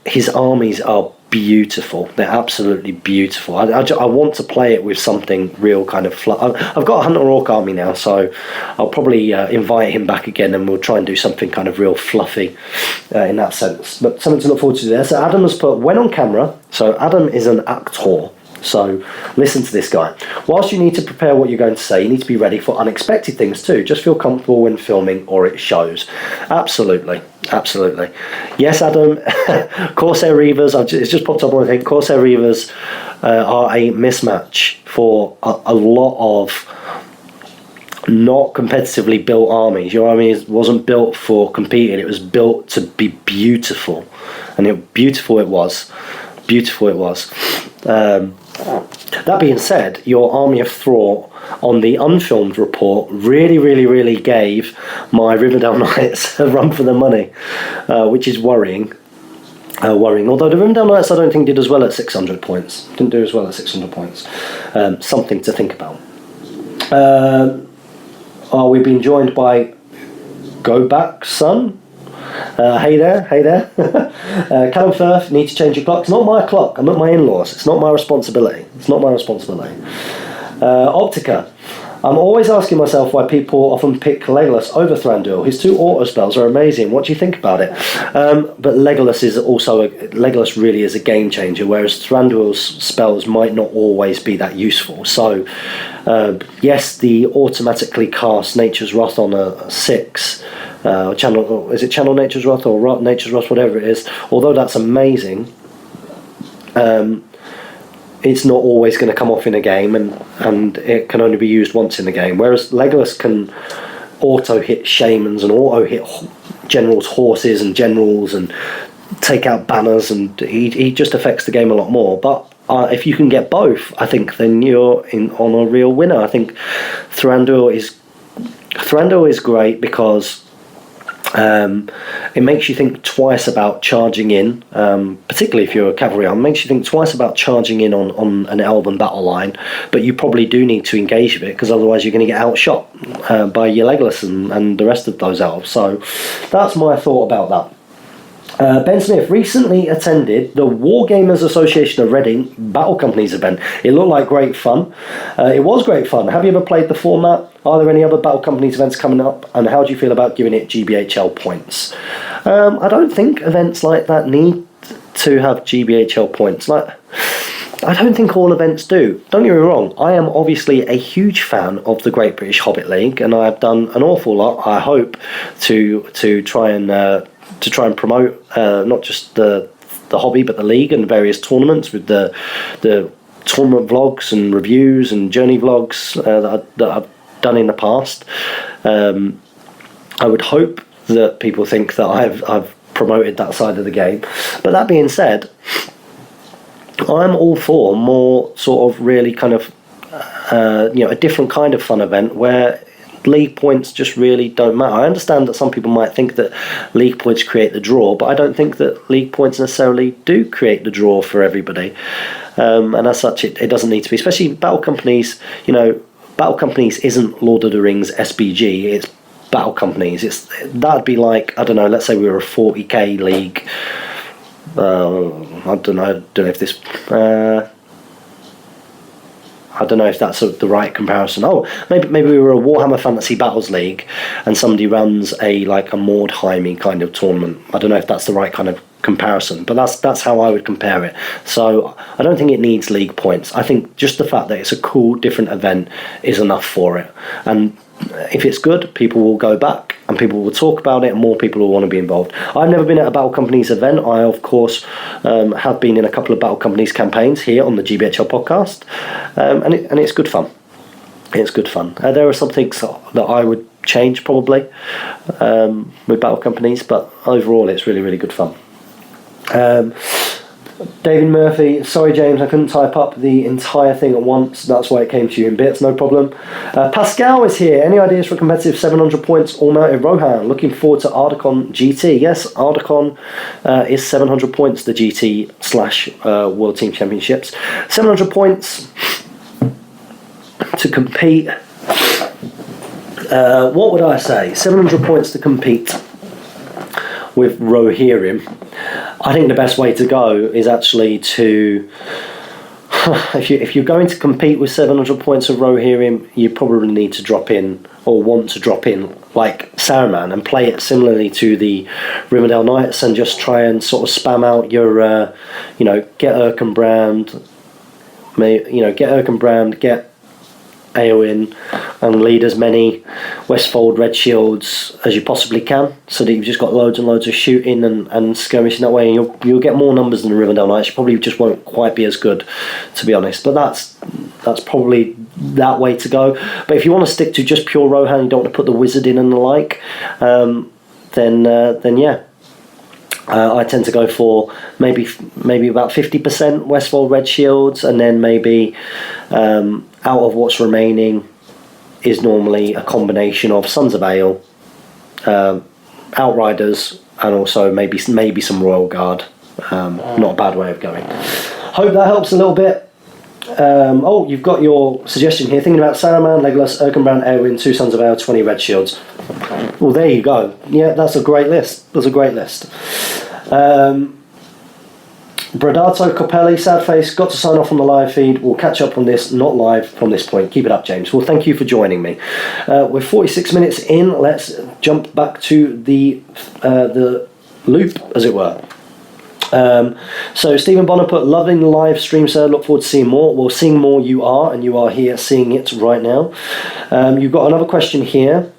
his armies are beautiful. They're absolutely beautiful. I want to play it with something real kind of I've got a Hunter Orc army now, so I'll probably invite him back again, and we'll try and do something kind of real fluffy in that sense, but something to look forward to there. So Adam has put, when on camera, so Adam is an actor. So listen to this guy. Whilst you need to prepare what you're going to say, you need to be ready for unexpected things too. Just feel comfortable when filming or it shows. Absolutely. Yes, Adam. Corsair Reavers, it's just popped up on the thing. Corsair Reavers are a mismatch for a lot of not competitively built armies. Your army wasn't built for competing. It was built to be beautiful. And beautiful it was. That being said, your Army of Thor on the unfilmed report really gave my Rivendell Knights a run for the money, which is worrying. Although the Rivendell Knights I don't think did as well at 600 points. Didn't do as well at 600 points. Something to think about. We've been joined by Go Back Son. Hey there. Callum Firth, need to change your clock. It's not my clock. I'm at my in-laws. It's not my responsibility. Optica. I'm always asking myself why people often pick Legolas over Thranduil. His 2 auto spells are amazing. What do you think about it? But Legolas really is a game changer, whereas Thranduil's spells might not always be that useful. So, yes, the automatically cast Nature's Wrath on a 6. Channel Nature's Wrath or Nature's Wrath, whatever it is. Although that's amazing, it's not always going to come off in a game, and it can only be used once in a game. Whereas Legolas can auto hit shamans and auto hit generals' horses and generals and take out banners, and he just affects the game a lot more. But if you can get both, I think then you're on a real winner. I think Thranduil is great because it makes you think twice about charging in, particularly if you're a cavalry arm. It makes you think twice about charging in on an elven battle line, but you probably do need to engage with it, because otherwise you're going to get outshot by your Legolas and the rest of those elves. So that's my thought about that. Ben Smith recently attended the Wargamers Association of Reading Battle Companies event. It looked like great fun. It was great fun. Have you ever played the format? Are there any other Battle Companies events coming up? And how do you feel about giving it GBHL points? I don't think events like that need to have GBHL points. I don't think all events do. Don't get me wrong, I am obviously a huge fan of the Great British Hobbit League, and I have done an awful lot, I hope, to try and promote not just the hobby but the league and various tournaments with the tournament vlogs and reviews and journey vlogs that I've done in the past. I would hope that people think that I've promoted that side of the game. But that being said, I'm all for more sort of really kind of a different kind of fun event where league points just really don't matter. I understand that some people might think that league points create the draw, but I don't think that league points necessarily do create the draw for everybody. And as such, it doesn't need to be, especially Battle Companies. Battle Companies isn't Lord of the Rings SBG, it's Battle Companies. That'd be like, I don't know, let's say we were a 40k league. I don't know if this I don't know if that's the right comparison. Oh, maybe we were a Warhammer Fantasy Battles League and somebody runs a Mordheiming kind of tournament. I don't know if that's the right kind of comparison, but that's how I would compare it. So I don't think it needs league points. I think just the fact that it's a cool, different event is enough for it. And if it's good, people will go back and people will talk about it and more people will want to be involved. I've never been at a Battle Companies event. I, of course, have been in a couple of Battle Companies campaigns here on the GBHL podcast, and it's good fun. It's good fun. There are some things that I would change probably with Battle Companies, but overall it's really, really good fun. David Murphy, sorry James, I couldn't type up the entire thing at once, that's why it came to you in bits, no problem. Pascal is here, any ideas for competitive 700 points all-mounted Rohan? Looking forward to Ardacon GT. Yes, Ardacon is 700 points, the GT / World Team Championships. 700 points to compete. What would I say? 700 points to compete. with Rohirrim, I think the best way to go is actually to, if you're going to compete with 700 points of Rohirrim, you probably need to drop in, or want to drop in, like Saruman, and play it similarly to the Rivendell Knights, and just try and sort of spam out your, get Erkenbrand, get Eowyn, and lead as many Westfold Red Shields as you possibly can, so that you've just got loads and loads of shooting and skirmishing that way, and you'll get more numbers than the Rivendell Knights. You probably just won't quite be as good, to be honest, but that's probably that way to go. But if you want to stick to just pure Rohan, you don't want to put the wizard in and the like, then yeah. I tend to go for maybe about 50% Westfold Red Shields, and then maybe out of what's remaining is normally a combination of Sons of Ale, Outriders, and also maybe some Royal Guard. Not a bad way of going. Hope that helps a little bit. You've got your suggestion here. Thinking about Saruman, Legolas, Erkenbrand, Eowyn, 2 Sons of Ale, 20 Red Shields. Well, there you go. Yeah, that's a great list. Bradato Copelli, sad face, got to sign off on the live feed. We'll catch up on this, not live from this point. Keep it up, James. Well, thank you for joining me. We're 46 minutes in. Let's jump back to the loop, as it were. So Stephen Bonner put, loving the live stream, sir. Look forward to seeing more. Well, seeing more you are, and you are here seeing it right now. You've got another question here.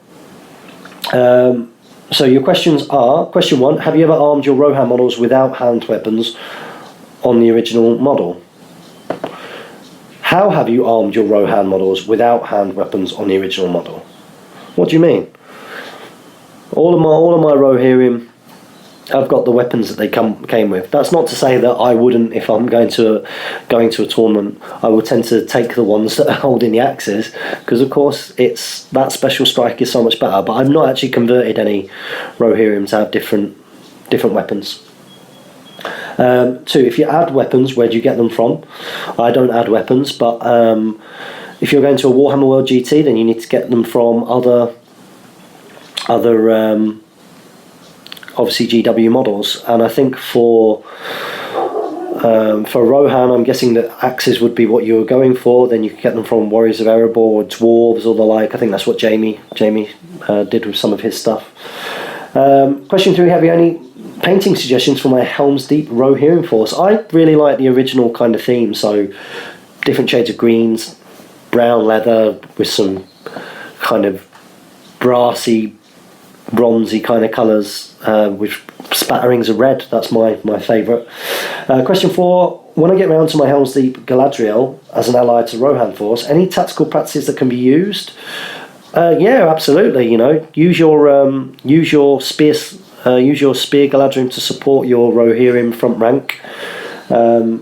So your questions are, question 1, have you ever armed your Rohan models without hand weapons on the original model? How have you armed your Rohan models without hand weapons on the original model? What do you mean? All of my Rohirrim, I've got the weapons that they came with. That's not to say that I wouldn't, if I'm going to a tournament, I would tend to take the ones that are holding the axes, because of course it's that special strike is so much better. But I've not actually converted any Rohirrim to have different weapons. 2, if you add weapons, where do you get them from? I don't add weapons, but if you're going to a Warhammer World GT, then you need to get them from other obviously GW models. And I think for Rohan, I'm guessing that axes would be what you were going for. Then you could get them from Warriors of Erebor, dwarves, or the like. I think that's what Jamie did with some of his stuff. Question 3, have you any painting suggestions for my Helm's Deep Rohirrim force? I really like the original kind of theme, so different shades of greens, brown leather with some kind of brassy, bronzy kind of colours with spatterings of red. That's my favourite. Question 4, when I get round to my Helm's Deep Galadriel as an ally to Rohan force, any tactical practices that can be used? Yeah, absolutely. Use your spear Galadriel to support your Rohirrim front rank. So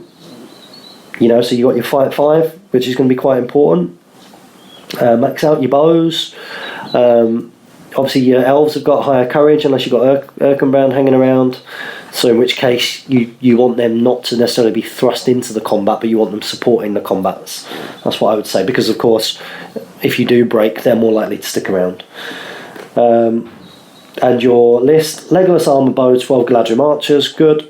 you got your fight 5, which is going to be quite important. Max out your bows. Obviously your elves have got higher courage unless you've got Erkenbrand hanging around, so in which case you want them not to necessarily be thrust into the combat, but you want them supporting the combats. That's what I would say, because of course if you do break, they're more likely to stick around. And your list, Legolas armor bow, 12 Galadriel archers, good.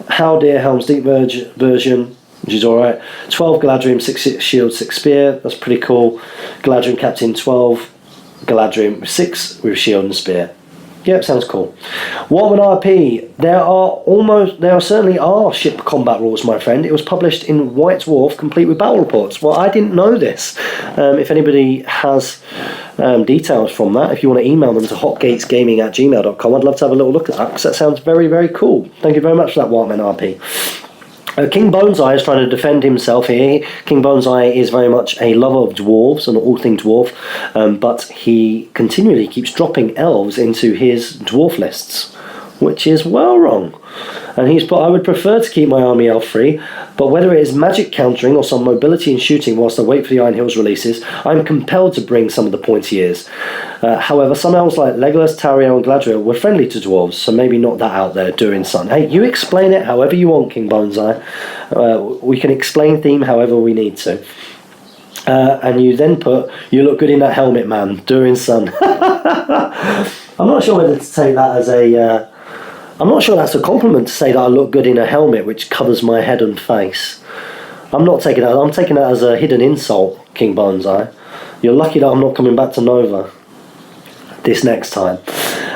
Haldir Helm's Deep version, which is alright. 12 Galadriel, 6 shield, 6 spear, that's pretty cool. Galadriel captain, 12 Galadriel, 6 with shield and spear. Yep, sounds cool. Warman RP, there certainly are ship combat rules, my friend. It was published in White Dwarf, complete with battle reports. Well, I didn't know this. If anybody has details from that, if you want to email them to hotgatesgaming@gmail.com, I'd love to have a little look at that, because that sounds very, very cool. Thank you very much for that, Warman RP. King Boneseye is trying to defend himself here. King Boneseye is very much a lover of dwarves and all things dwarf, but he continually keeps dropping elves into his dwarf lists, which is well wrong. And he's put, I would prefer to keep my army elf free, but whether it is magic countering or some mobility and shooting whilst I wait for the Iron Hills releases, I'm compelled to bring some of the pointy ears. However, some elves like Legolas, Tauriel and Galadriel were friendly to dwarves, so maybe not that out there doing sun. Hey, you explain it however you want, King Boneseye. We can explain theme however we need to. And you then put, you look good in that helmet, man, doing sun. I'm not sure whether to take that as a I'm not sure that's a compliment to say that I look good in a helmet which covers my head and face. I'm not taking that. I'm taking that as a hidden insult, King Bonsai. You're lucky that I'm not coming back to Nova this next time.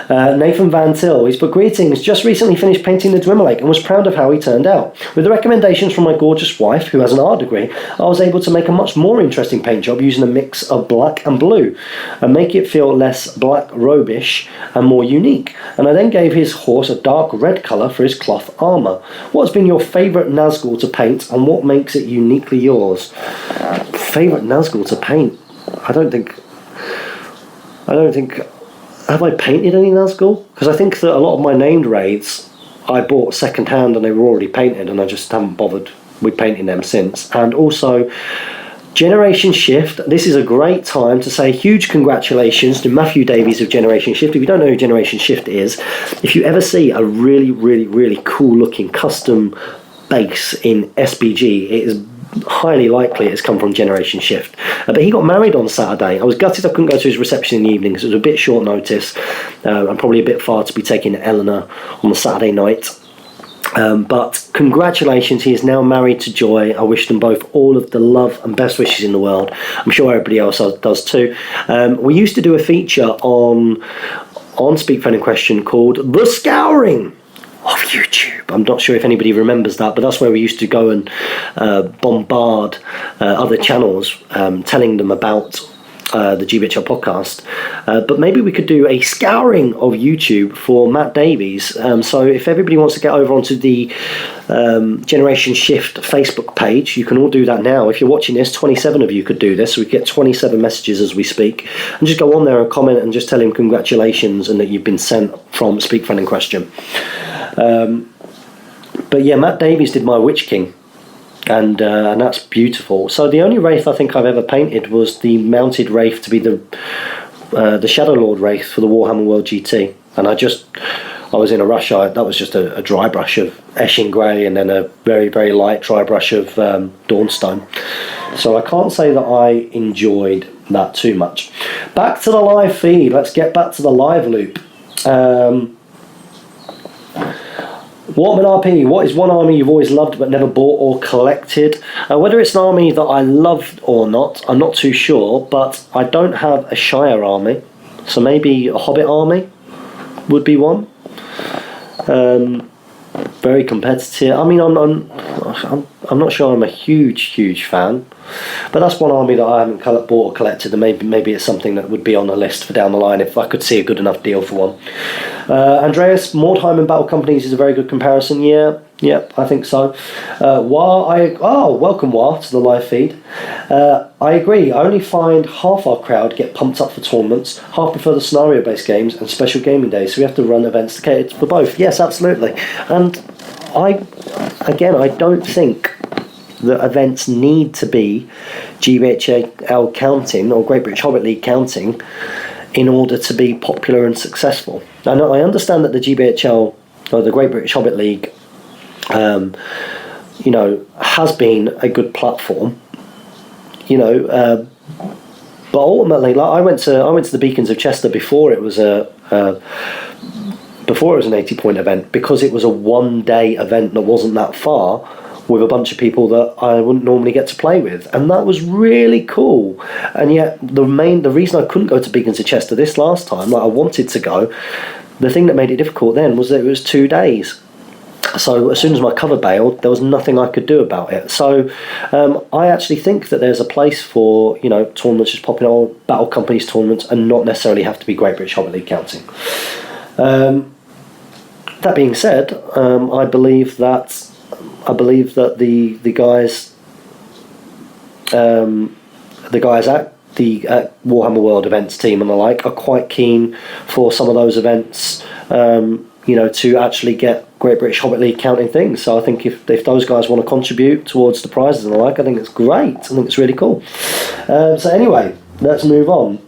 Nathan Van Til, he's put greetings, just recently finished painting the Dwimmer Lake and was proud of how he turned out. With the recommendations from my gorgeous wife, who has an art degree, I was able to make a much more interesting paint job using a mix of black and blue and make it feel less black robish and more unique. And I then gave his horse a dark red colour for his cloth armour. What has been your favourite Nazgul to paint and what makes it uniquely yours? Favourite Nazgul to paint? I don't think... Have I painted any Nazgul? Because I think that a lot of my named raids I bought second hand and they were already painted and I just haven't bothered with painting them since. And also, Generation Shift, this is a great time to say huge congratulations to Matthew Davies of Generation Shift. If you don't know who Generation Shift is, if you ever see a really, really, really cool looking custom base in SBG, it is highly likely it's come from Generation Shift. But he got married on Saturday. I was gutted I couldn't go to his reception in the evening because it was a bit short notice and probably a bit far to be taking Eleanor on the Saturday night. But congratulations, he is now married to Joy. I wish them both all of the love and best wishes in the world. I'm sure everybody else does too. We used to do a feature on Speak Friend in Question called The Scouring of YouTube. I'm not sure if anybody remembers that, but that's where we used to go and bombard other channels, telling them about the GBHL podcast. But maybe we could do a scouring of YouTube for Matt Davies. So if everybody wants to get over onto the Generation Shift Facebook page, you can all do that now. If you're watching this, 27 of you could do this. So we get 27 messages as we speak. And just go on there and comment and just tell him congratulations and that you've been sent from Speak Friend in Question. But yeah, Matt Davies did my Witch King, and that's beautiful. So the only wraith I think I've ever painted was the mounted wraith to be the Shadow Lord wraith for the Warhammer World GT, and I was in a rush. That was just a dry brush of Eshin Grey and then a very, very light dry brush of Dawnstone. So I can't say that I enjoyed that too much. Back to the live feed. Let's get back to the live loop. Waterman RP, what is one army you've always loved but never bought or collected? Whether it's an army that I loved or not, I'm not too sure, but I don't have a Shire army, so maybe a Hobbit army would be one. Very competitive. I mean, I'm not sure I'm a huge fan, but that's one army that I haven't bought or collected, and maybe it's something that would be on the list for down the line if I could see a good enough deal for one. Andreas, Mordheim and Battle Companies is a very good comparison. Yep, I think so. Welcome War to the live feed. I agree. I only find half our crowd get pumped up for tournaments, half prefer the scenario-based games and special gaming days, so we have to run events to cater for both. Yes, absolutely. And I don't think that events need to be GBHL counting or Great British Hobbit League counting in order to be popular and successful. I understand that the GBHL or the Great British Hobbit League has been a good platform, but ultimately, like I went to the Beacons of Chester before it was an 80-point event, because it was a one-day event that wasn't that far, with a bunch of people that I wouldn't normally get to play with, and that was really cool. And yet the reason I couldn't go to Beacons of Chester this last time, like I wanted to go, the thing that made it difficult then was that it was 2 days. So as soon as my cover bailed, there was nothing I could do about it. So I actually think that there's a place for tournaments just popping on, Battle Companies tournaments, and not necessarily have to be Great British Hobbit League counting. That being said, I believe that the guys at the Warhammer World events team and the like are quite keen for some of those events, to actually get Great British Hobbit League counting things. So I think if those guys want to contribute towards the prizes and the like, I think it's great. I think it's really cool. So anyway, let's move on.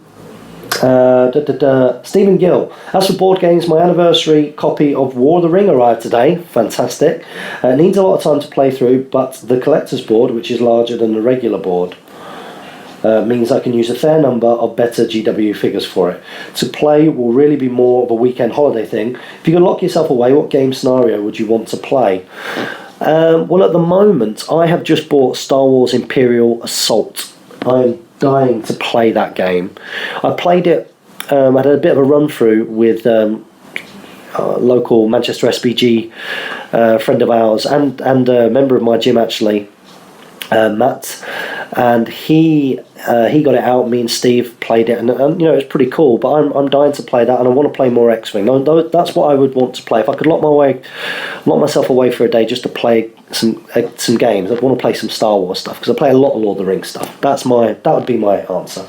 Stephen Gill, as for board games, my anniversary copy of War of the Ring arrived today. Fantastic. It needs a lot of time to play through, but the collector's board, which is larger than the regular board, means I can use a fair number of better GW figures for it. To play will really be more of a weekend holiday thing. If you could lock yourself away, what game scenario would you want to play? Well, at the moment, I have just bought Star Wars Imperial Assault. I'm dying to play that game. I played it, I had a bit of a run through with local Manchester SBG friend of ours and a member of my gym actually, Matt, and he got it out. Me and Steve played it, and you know, it's pretty cool. But I'm dying to play that, and I want to play more X-Wing. That's what I would want to play if I could lock myself away for a day just to play some games. I'd want to play some Star Wars stuff because I play a lot of Lord of the Rings stuff. That would be my answer.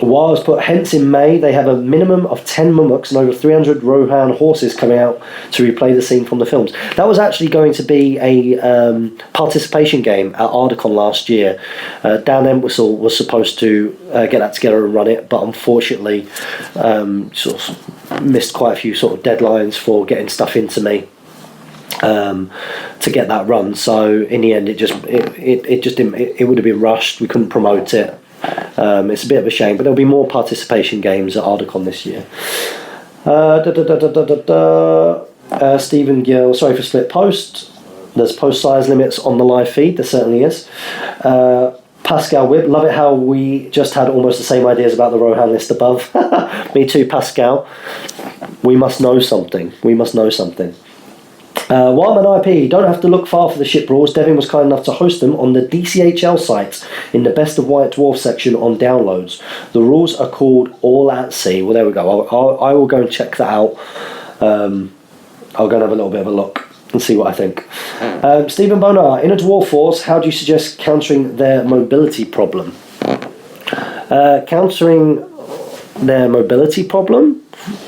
Wires put, hence in May they have a minimum of 10 Mumuks and over 300 Rohan horses coming out to replay the scene from the films. That was actually going to be a participation game at Ardacon last year. Dan Entwistle was supposed to get that together and run it, but unfortunately sort of missed quite a few sort of deadlines for getting stuff into me to get that run. So in the end, it would have been rushed. We couldn't promote it. It's a bit of a shame, but there'll be more participation games at Ardacon this year. Stephen Gill, sorry for split post. There's post size limits on the live feed, there certainly is. Pascal Whip, love it how we just had almost the same ideas about the Rohan list above. Me too, Pascal. We must know something. Wildman IP, don't have to look far for the ship brawls. Devin was kind enough to host them on the DCHL site in the Best of White Dwarf section on downloads. The rules are called All at Sea. Well, there we go. I will go and check that out. I'll go and have a little bit of a look and see what I think. Stephen Bonar, in a dwarf force, how do you suggest countering their mobility problem? Countering their mobility problem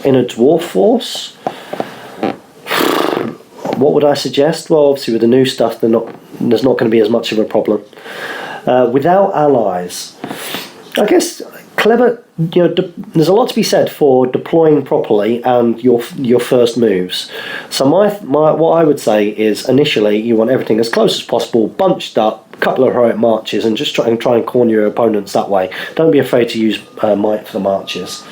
in a dwarf force? What would I suggest? Well, obviously with the new stuff, there's not going to be as much of a problem. Without allies, I guess clever. You know, there's a lot to be said for deploying properly and your first moves. So my what I would say is initially you want everything as close as possible, bunched up, a couple of heroic marches, and just try and corner your opponents that way. Don't be afraid to use might for the marches.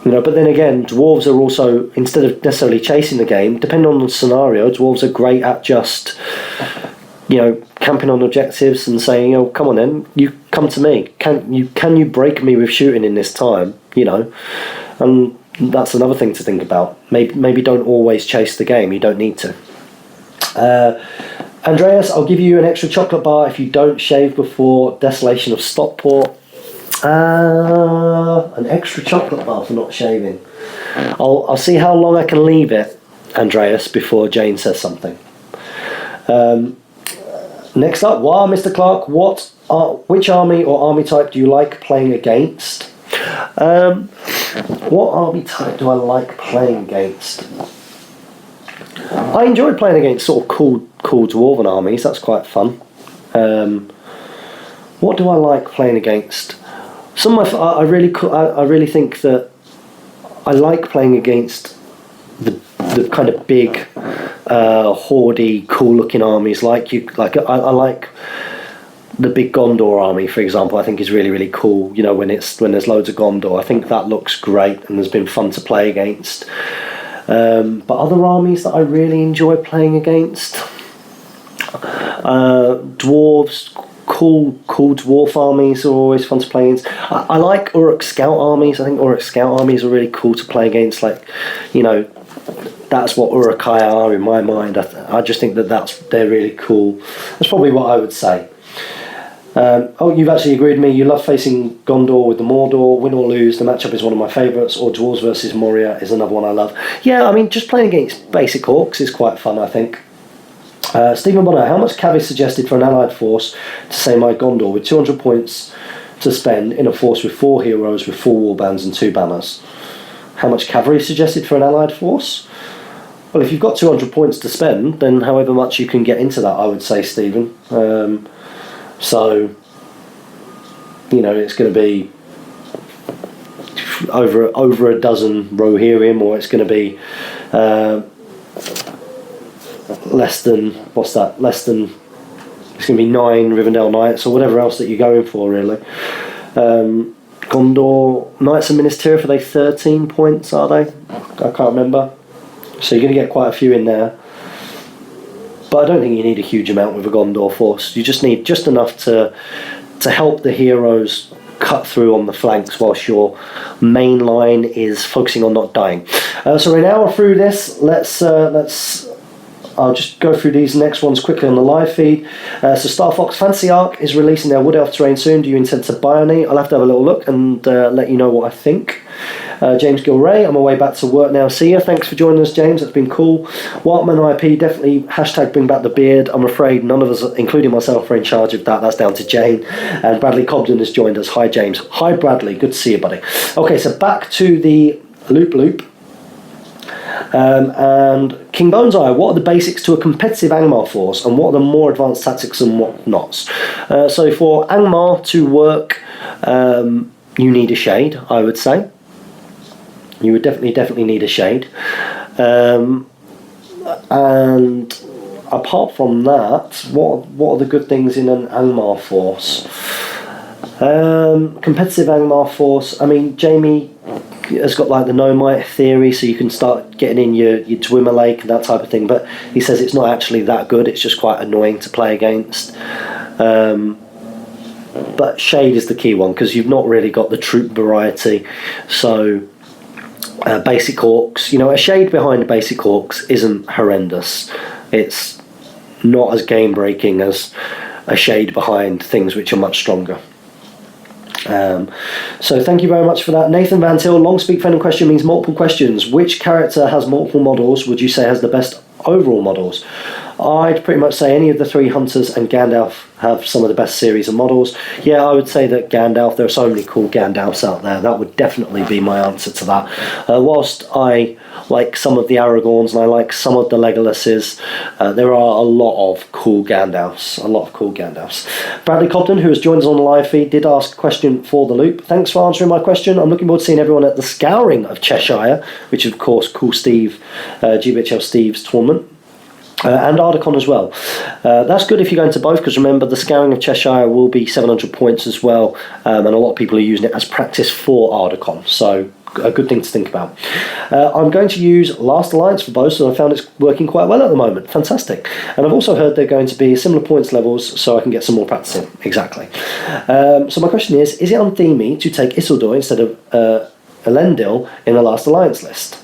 You know, but then again, dwarves are also, instead of necessarily chasing the game, depending on the scenario, dwarves are great at just, you know, camping on objectives and saying, "Oh, come on then, you come to me. Can you break me with shooting in this time?" You know, and that's another thing to think about. Maybe don't always chase the game. You don't need to. Andreas, I'll give you an extra chocolate bar if you don't shave before Desolation of Stockport. An extra chocolate bar for not shaving. I'll see how long I can leave it, Andreas, before Jane says something. Next up, wow, Mr. Clark, which army or army type do you like playing against? What army type do I like playing against? I enjoy playing against sort of cool dwarven armies. That's quite fun. What do I like playing against? I really think that I like playing against the kind of big, hoardy, cool-looking armies. I like the big Gondor army, for example. I think is really, really cool. You know, when there's loads of Gondor, I think that looks great and has been fun to play against. But other armies that I really enjoy playing against, dwarves. Cool dwarf armies are always fun to play against. I like Uruk Scout armies. I think Uruk Scout armies are really cool to play against. Like, you know, that's what Uruk-hai are in my mind. I just think they're really cool. That's probably what I would say. You've actually agreed with me. You love facing Gondor with the Mordor. Win or lose, the matchup is one of my favourites. Or Dwarves versus Moria is another one I love. Yeah, I mean, just playing against basic orcs is quite fun, I think. Stephen Bonner, how much cav is suggested for an allied force to say my Gondor with 200 points to spend in a force with 4 heroes with 4 warbands and 2 banners? How much cavalry is suggested for an allied force? Well, if you've got 200 points to spend, then however much you can get into that, I would say, Stephen. So, you know, it's going to be over a dozen Rohirrim, or it's going to be less than, what's that? Less than, it's going to be 9 Rivendell Knights or whatever else that you're going for, really. Gondor Knights of Minas Tirith, are they 13 points, are they? I can't remember. So you're going to get quite a few in there. But I don't think you need a huge amount with a Gondor force. You just need just enough to help the heroes cut through on the flanks whilst your main line is focusing on not dying. So we're an hour through this. I'll just go through these next ones quickly on the live feed. So Star Fox Fantasy Arc is releasing their Wood Elf terrain soon. Do you intend to buy any? I'll have to have a little look and let you know what I think. James Gilray, I'm on my way back to work now. See you. Thanks for joining us, James. That's been cool. Wildman IP, definitely hashtag bring back the beard. I'm afraid none of us, including myself, are in charge of that. That's down to Jane. And Bradley Cobden has joined us. Hi, James. Hi, Bradley. Good to see you, buddy. Okay, so back to the loop. And King Boneseye, what are the basics to a competitive Angmar force, and what are the more advanced tactics and whatnots? So for Angmar to work, you need a shade, I would say. You would definitely need a shade. And apart from that, what are the good things in an Angmar force? Competitive Angmar force, I mean, Jamie has got like the Nomite theory, so you can start getting in your Dwemer Lake and that type of thing, but he says it's not actually that good, it's just quite annoying to play against. But shade is the key one, because you've not really got the troop variety. So basic orcs, a shade behind basic orcs isn't horrendous. It's not as game breaking as a shade behind things which are much stronger. So thank you very much for that. Nathan Van Til, long speak friend question means multiple questions. Which character has multiple models would you say has the best overall models? I'd pretty much say any of the 3 hunters and Gandalf have some of the best series of models. Yeah, I would say that Gandalf, there are so many cool Gandalfs out there. That would definitely be my answer to that. Whilst I like some of the Aragorns and I like some of the Legolases, there are a lot of cool Gandalfs. Bradley Cobden, who has joined us on the live feed, did ask a question for the loop. Thanks for answering my question. I'm looking forward to seeing everyone at the Scouring of Cheshire, which is of course Cool Steve, GBHL Steve's tournament. And Ardacon as well. That's good if you're going to both, because remember the Scouring of Cheshire will be 700 points as well, and a lot of people are using it as practice for Ardacon, so a good thing to think about. I'm going to use Last Alliance for both, so I found it's working quite well at the moment. Fantastic. And I've also heard they're going to be similar points levels, so I can get some more practice in. Exactly. So my question is it unthemey to take Isildur instead of Elendil in the Last Alliance list?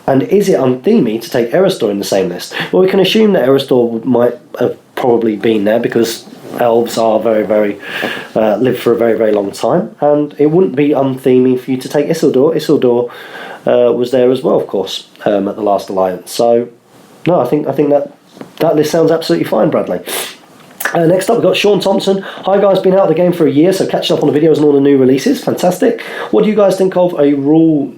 And is it unthemey to take Erestor in the same list? Well, we can assume that Erestor might have probably been there, because elves are live for a very, very long time, and it wouldn't be unthemey for you to take Isildur. Isildur was there as well, of course, at the Last Alliance. So, no, I think that list sounds absolutely fine, Bradley. Next up, we've got Sean Thompson. Hi guys, been out of the game for a year, so catching up on the videos and all the new releases. Fantastic. What do you guys think of a rule?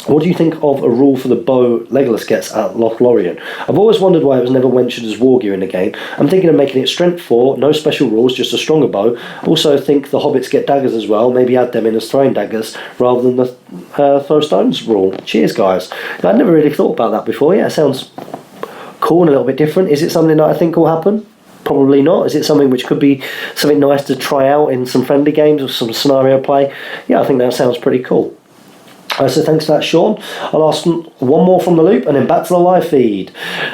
What do you think of a rule for the bow Legolas gets at Lothlorien? I've always wondered why it was never mentioned as war gear in the game. I'm thinking of making it strength 4, no special rules, just a stronger bow. Also think the hobbits get daggers as well, maybe add them in as throwing daggers rather than the throw stones rule. Cheers guys. I'd never really thought about that before. Yeah, it sounds cool and a little bit different. Is it something that I think will happen? Probably not. Is it something which could be something nice to try out in some friendly games or some scenario play? Yeah, I think that sounds pretty cool. So thanks for that, Sean. I'll ask one more from the loop and then back to the live feed.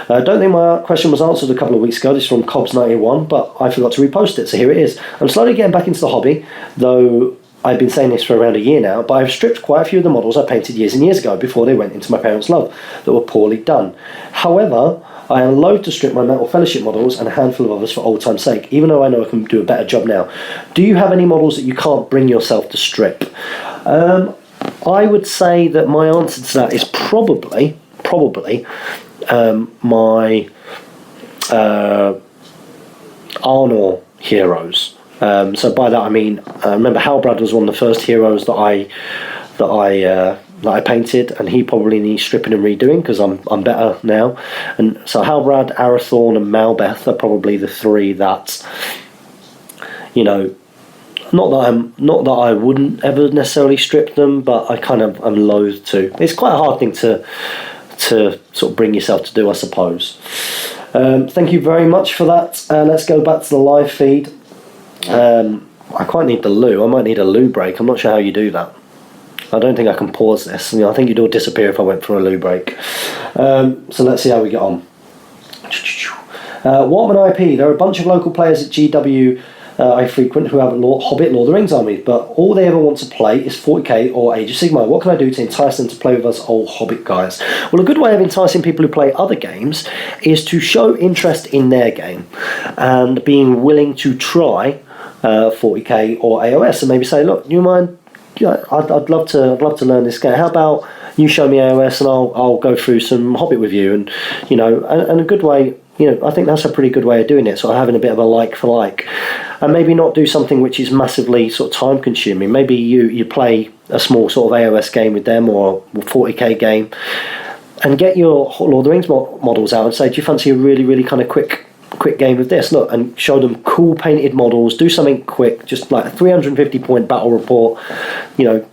I don't think my question was answered a couple of weeks ago. This is from Cobbs91, but I forgot to repost it, so here it is. I'm slowly getting back into the hobby, though I've been saying this for around a year now, but I've stripped quite a few of the models I painted years and years ago before they went into my parents' love that were poorly done. However, I am loath to strip my Metal Fellowship models and a handful of others for old time's sake, even though I know I can do a better job now. Do you have any models that you can't bring yourself to strip? I would say that my answer to that is probably my Arnor heroes. So by that I mean, remember Halbrad was one of the first heroes that I painted, and he probably needs stripping and redoing because I'm better now. And so Halbrad, Arathorn, and Malbeth are probably the 3 that, not that I wouldn't ever necessarily strip them, but I kind of am loath to. It's quite a hard thing to to sort of bring yourself to do, I suppose. Thank you very much for that. Let's go back to the live feed. I quite need the loo. I might need a loo break. I'm not sure how you do that. I don't think I can pause this. I think you'd all disappear if I went for a loo break. So let's see how we get on. Wartman IP. There are a bunch of local players at GW I frequent who have a Hobbit Lord of the Rings armies, but all they ever want to play is 40k or Age of Sigmar. What can I do to entice them to play with us old Hobbit guys? Well, a good way of enticing people who play other games is to show interest in their game and being willing to try 40k or AOS, and maybe say, look, do you mind? I'd love to learn this game. How about you show me AOS and I'll go through some Hobbit with you, and and a good way. I think that's a pretty good way of doing it, sort of having a bit of a like for like. And maybe not do something which is massively sort of time consuming. Maybe you play a small sort of AOS game with them or a 40k game and get your Lord of the Rings models out and say, do you fancy a really, really kind of quick game of this? Look, and show them cool painted models, do something quick, just like a 350 point battle report,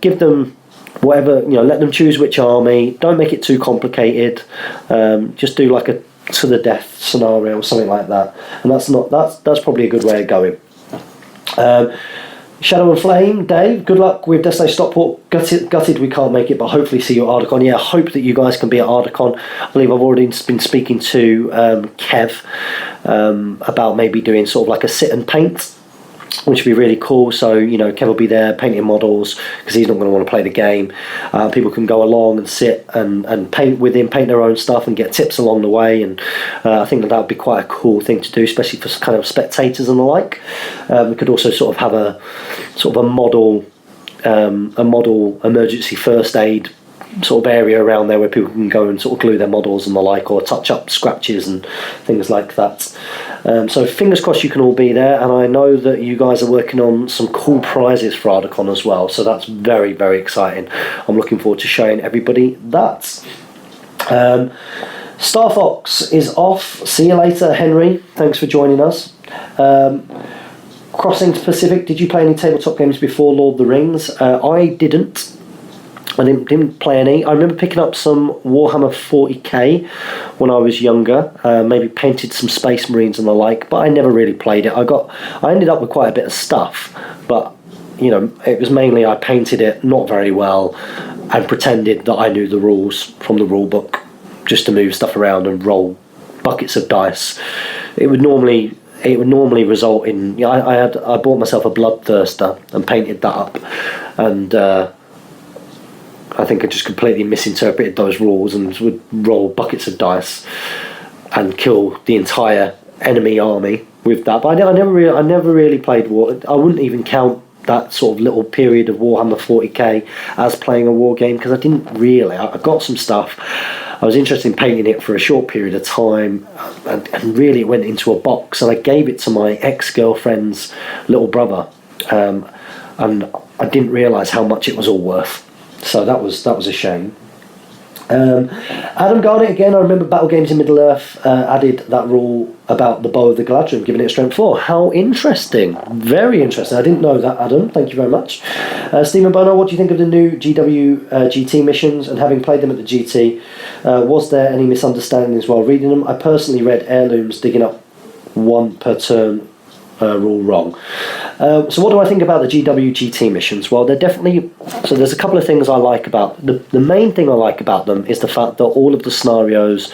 give them whatever, let them choose which army, don't make it too complicated, just do like a to the death scenario or something like that, and that's probably a good way of going. Shadow and Flame, Dave, good luck with Destination Stockport. Gutted we can't make it, but hopefully see you at Ardacon. Yeah, I hope that you guys can be at Ardacon. I believe I've already been speaking to Kev about maybe doing sort of like a sit and paint, which would be really cool. So Kev will be there painting models because he's not going to want to play the game. People can go along and sit and paint with him, paint their own stuff and get tips along the way, and I think that would be quite a cool thing to do, especially for kind of spectators and the like. We could also sort of have a model emergency first aid sort of area around there where people can go and sort of glue their models and the like, or touch up scratches and things like that. So fingers crossed you can all be there, and I know that you guys are working on some cool prizes for Ardacon as well, so that's very, very exciting. I'm looking forward to showing everybody that. Star Fox is off. See you later, Henry. Thanks for joining us. Crossing Pacific, did you play any tabletop games before Lord of the Rings? I didn't. I didn't play any. I remember picking up some Warhammer 40k when I was younger, maybe painted some Space Marines and the like, but I never really played it. I ended up with quite a bit of stuff, but it was mainly I painted it not very well and pretended that I knew the rules from the rule book just to move stuff around and roll buckets of dice. It would normally result in I bought myself a Bloodthirster and painted that up, and I think I just completely misinterpreted those rules and would roll buckets of dice and kill the entire enemy army with that. But I never really played War. I wouldn't even count that sort of little period of Warhammer 40k as playing a war game, because I didn't really. I got some stuff. I was interested in painting it for a short period of time, and really it went into a box, and I gave it to my ex-girlfriend's little brother, and I didn't realise how much it was all worth. So that was a shame. Adam Garnett again. I remember Battle Games in Middle Earth added that rule about the bow of the Galadriel, giving it a strength 4. How interesting! Very interesting. I didn't know that, Adam. Thank you very much. Stephen Bono, what do you think of the new GW GT missions? And having played them at the GT, was there any misunderstandings while reading them? I personally read Heirlooms digging up one per turn rule wrong. So what do I think about the GW GT missions? Well, they're definitely... So there's a couple of things I like about... The main thing I like about them is the fact that all of the scenarios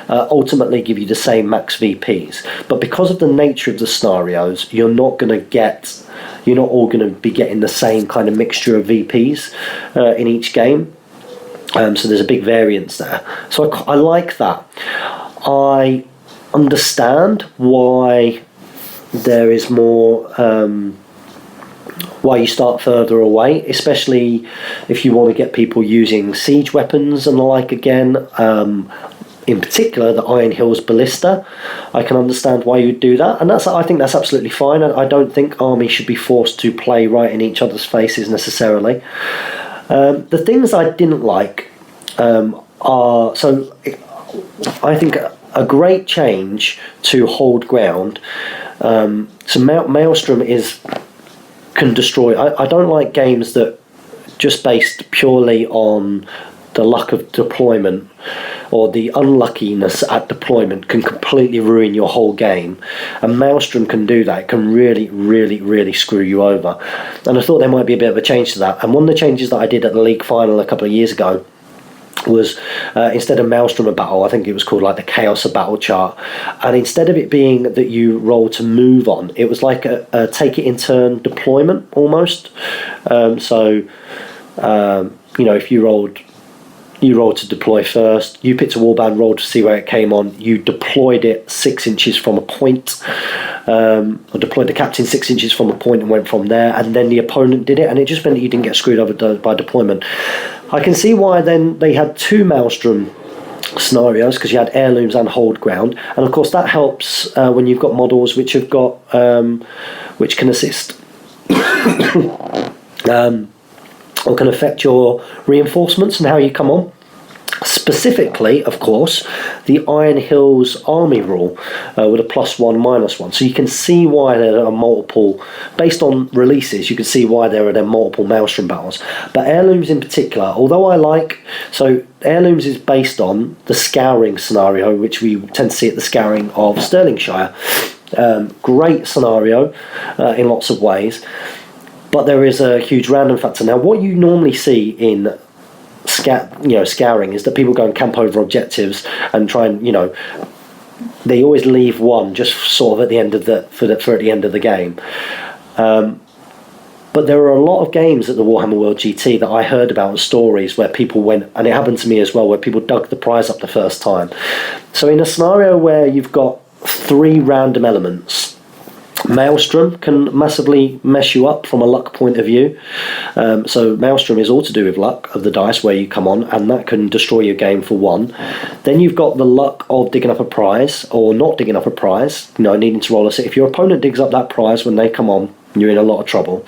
ultimately give you the same max VPs. But because of the nature of the scenarios, you're not all going to be getting the same kind of mixture of VPs in each game. So there's a big variance there. So I like that. I understand why there is more, why you start further away, especially if you want to get people using siege weapons and the like again. In particular, the Iron Hills Ballista. I can understand why you'd do that, and I think that's absolutely fine. I don't think armies should be forced to play right in each other's faces necessarily. The things I didn't like are... So I think a great change to hold ground. So Maelstrom can destroy. I don't like games that just based purely on the luck of deployment or the unluckiness at deployment can completely ruin your whole game, and Maelstrom can do that. It can really, really, really screw you over. And I thought there might be a bit of a change to that. And one of the changes that I did at the league final a couple of years ago was instead of Maelstrom of Battle, I think it was called like the Chaos of Battle chart, and instead of it being that you roll to move on, it was like a take it in turn deployment almost. If you rolled to deploy first, you picked a warband, rolled to see where it came on, you deployed it 6 inches from a point, or deployed the captain 6 inches from a point and went from there, and then the opponent did it, and it just meant that you didn't get screwed over by deployment. I can see why then they had 2 Maelstrom scenarios, because you had heirlooms and hold ground, and of course that helps when you've got models which have got which can assist or can affect your reinforcements and how you come on. Specifically, of course, the Iron Hills army rule with a +1, -1. So you can see why there are multiple, based on releases, you can see why there are multiple Maelstrom battles. But heirlooms in particular, although so heirlooms is based on the scouring scenario, which we tend to see at the scouring of Stirlingshire. Great scenario in lots of ways. But there is a huge random factor. Now, what you normally see in scouring is that people go and camp over objectives and try and, they always leave one just sort of at the end of at the end of the game. But there are a lot of games at the Warhammer World GT that I heard about, stories where people went, and it happened to me as well, where people dug the prize up the first time. So in a scenario where you've got 3 random elements, Maelstrom can massively mess you up from a luck point of view. So Maelstrom is all to do with luck of the dice where you come on, and that can destroy your game for 1. Then you've got the luck of digging up a prize or not digging up a prize, needing to roll a 6. If your opponent digs up that prize when they come on, you're in a lot of trouble.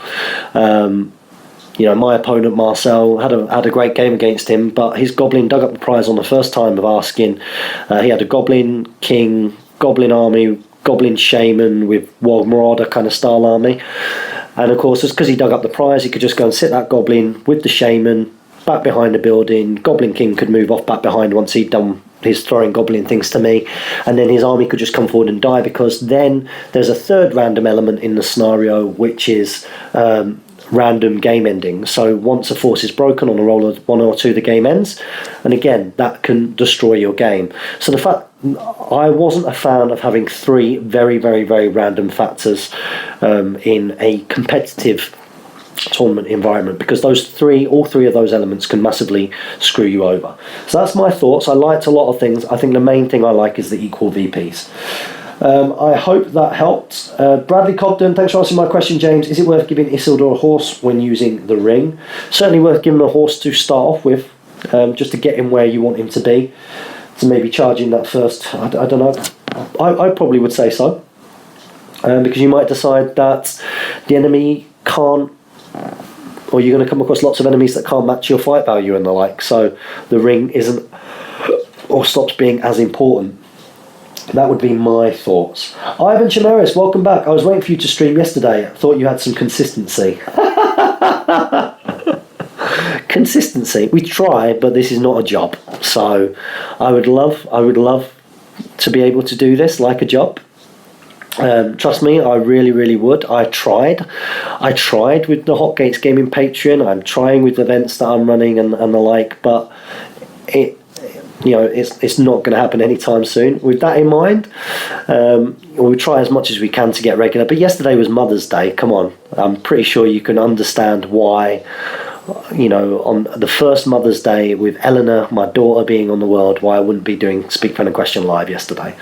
My opponent Marcel had a great game against him, but his goblin dug up the prize on the first time of asking. He had a goblin king, goblin army, goblin shaman with Wild Marauder kind of style army, and of course, it's because he dug up the prize, he could just go and sit that goblin with the shaman back behind the building. Goblin king could move off back behind once he'd done his throwing goblin things to me, and then his army could just come forward and die, because then there's a third random element in the scenario, which is random game ending. So once a force is broken on a roll of 1 or 2, the game ends, and again that can destroy your game. So the fact I wasn't a fan of having 3 very, very, very random factors in a competitive tournament environment, because all three of those elements can massively screw you over. So that's my thoughts. I liked a lot of things. I think the main thing I like is the equal VPs. I hope that helped. Bradley Cobden, thanks for answering my question, James. Is it worth giving Isildur a horse when using the ring? Certainly worth giving him a horse to start off with, just to get him where you want him to be. To maybe charging that first, I don't know. I probably would say so, because you might decide that the enemy can't, or you're going to come across lots of enemies that can't match your fight value and the like. So the ring isn't, or stops being as important. That would be my thoughts. Ivan Chimeris, welcome back. I was waiting for you to stream yesterday. I thought you had some consistency. Consistency. We try, but this is not a job. So I would love to be able to do this like a job. Trust me, I really, really would. I tried with the Hot Gates Gaming Patreon. I'm trying with events that I'm running and the like, but it's not going to happen anytime soon. With that in mind, we'll try as much as we can to get regular. But yesterday was Mother's Day. Come on, I'm pretty sure you can understand why. On the first Mother's Day with Eleanor, my daughter, being on the world, why I wouldn't be doing Speak Friend and Question live yesterday.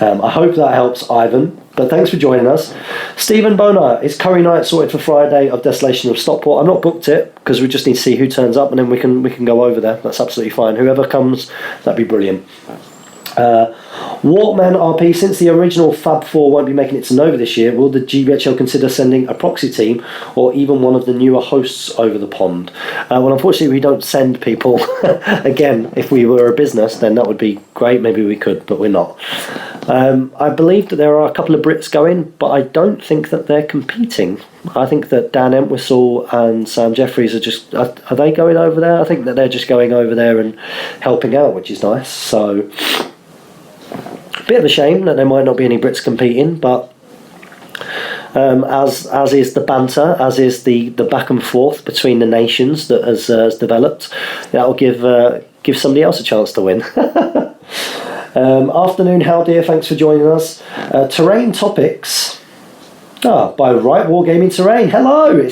I hope that helps, Ivan. But thanks for joining us. Stephen Bonar, is Curry Night sorted for Friday of Desolation of Stockport? I've not booked it because we just need to see who turns up, and then we can go over there. That's absolutely fine. Whoever comes, that'd be brilliant. Walkman RP, since the original Fab 4 won't be making it to Nova this year, will the GBHL consider sending a proxy team or even one of the newer hosts over the pond? Well, unfortunately, we don't send people. Again, if we were a business, then that would be great. Maybe we could, but we're not. I believe that there are a couple of Brits going, but I don't think that they're competing. I think that Dan Entwistle and Sam Jeffries are they going over there? I think that they're just going over there and helping out, which is nice. So, a bit of a shame that there might not be any Brits competing, but as is the banter, as is the back and forth between the nations that has developed, that will give somebody else a chance to win. Afternoon, how dear, thanks for joining us. Terrain topics. By Right Wargaming Terrain. Hello,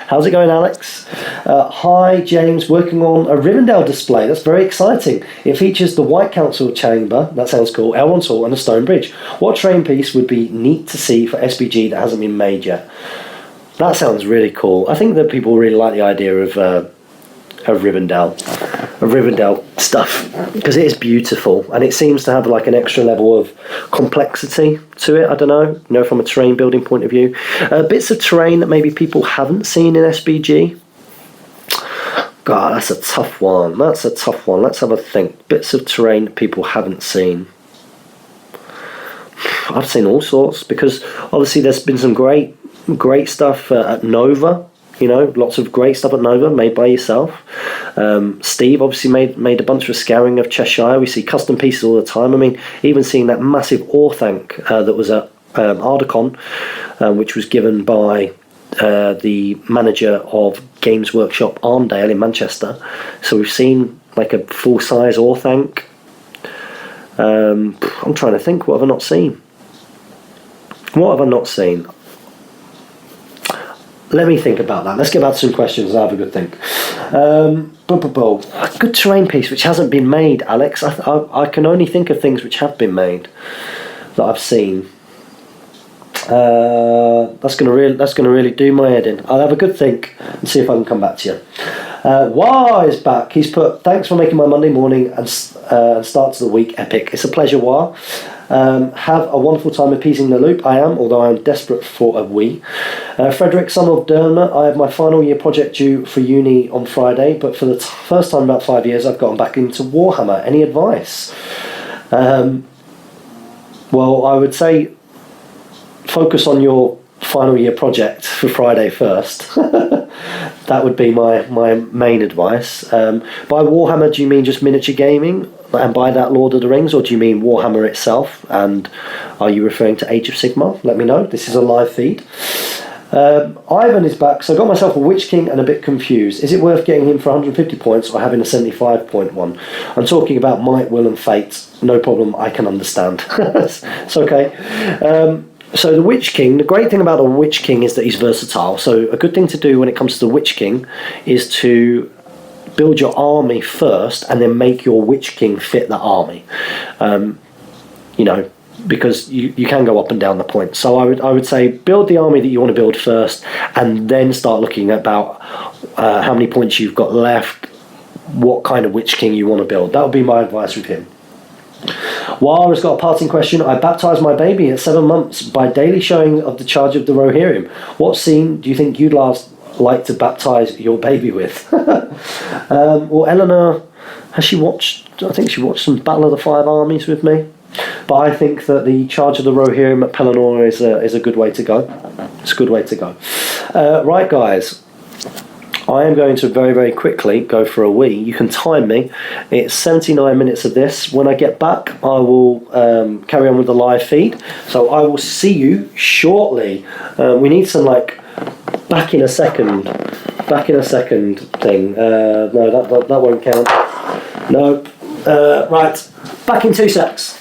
how's it going, Alex? Hi, James. Working on a Rivendell display. That's very exciting. It features the White Council chamber. That sounds cool. Elrond's Hall and a stone bridge. What terrain piece would be neat to see for SBG that hasn't been made yet? That sounds really cool. I think that people really like the idea of Rivendell stuff, because it is beautiful and it seems to have like an extra level of complexity to it. I don't know, from a terrain building point of view. Bits of terrain that maybe people haven't seen in SBG. God, that's a tough one. Let's have a think. Bits of terrain that people haven't seen. I've seen all sorts, because obviously there's been some great stuff at Nova. Lots of great stuff at Nova made by yourself. Steve obviously made a bunch of scouring of Cheshire. We see custom pieces all the time. I mean, even seeing that massive Orthanc that was at Ardacon, which was given by the manager of Games Workshop Arndale in Manchester. So we've seen like a full-size Orthanc. I'm trying to think, what have I not seen? Let me think about that. Let's get back to some questions and have a good think. A good terrain piece which hasn't been made, Alex. I can only think of things which have been made that I've seen. That's gonna really do my head in. I'll have a good think and see if I can come back to you. Wah is back. He's put, thanks for making my Monday morning and start to the week epic. It's a pleasure, Wah. Have a wonderful time appeasing the loop. I am, although I am desperate for a wee. Frederick, son of Dermot, I have my final year project due for uni on Friday, but for the first time in about 5 years I've gotten back into Warhammer. Any advice? Well, I would say focus on your final year project for Friday first. That would be my main advice. By Warhammer, do you mean just miniature gaming? And by that Lord of the Rings, or do you mean Warhammer itself? And are you referring to Age of Sigmar? Let me know. This is a live feed. Ivan is back. So I got myself a Witch King and a bit confused. Is it worth getting him for 150 points or having a 75-point one? I'm talking about might, will and fate. No problem, I can understand. It's okay. So the Witch King, the great thing about the Witch King is that he's versatile. So a good thing to do when it comes to the Witch King is to build your army first and then make your Witch King fit that army. Because you can go up and down the points. So I would say build the army that you want to build first, and then start looking about how many points you've got left, what kind of Witch King you want to build. That would be my advice with him. Wara has got a parting question. I baptised my baby at 7 months by daily showing of the charge of the Rohirrim. What scene do you think you'd like to baptise your baby with? Well, Eleanor, has she watched? I think she watched some Battle of the Five Armies with me. But I think that the charge of the Rohirrim at Pelennor is a good way to go. It's a good way to go. Right, guys. I am going to very, very quickly go for a wee. You can time me. It's 79 minutes of this. When I get back, I will carry on with the live feed. So I will see you shortly. We need some back in a second thing. No, that won't count. No. Right. Back in 2 secs.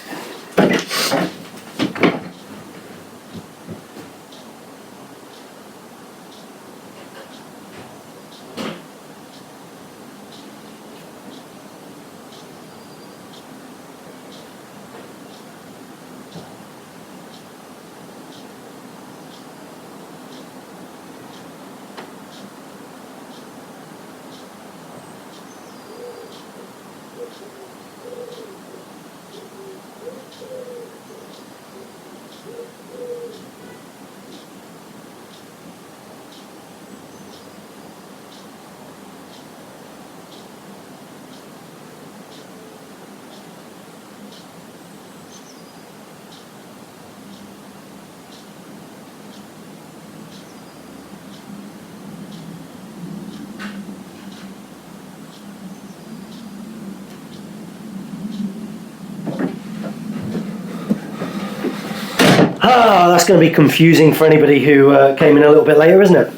That's going to be confusing for anybody who came in a little bit later, isn't it?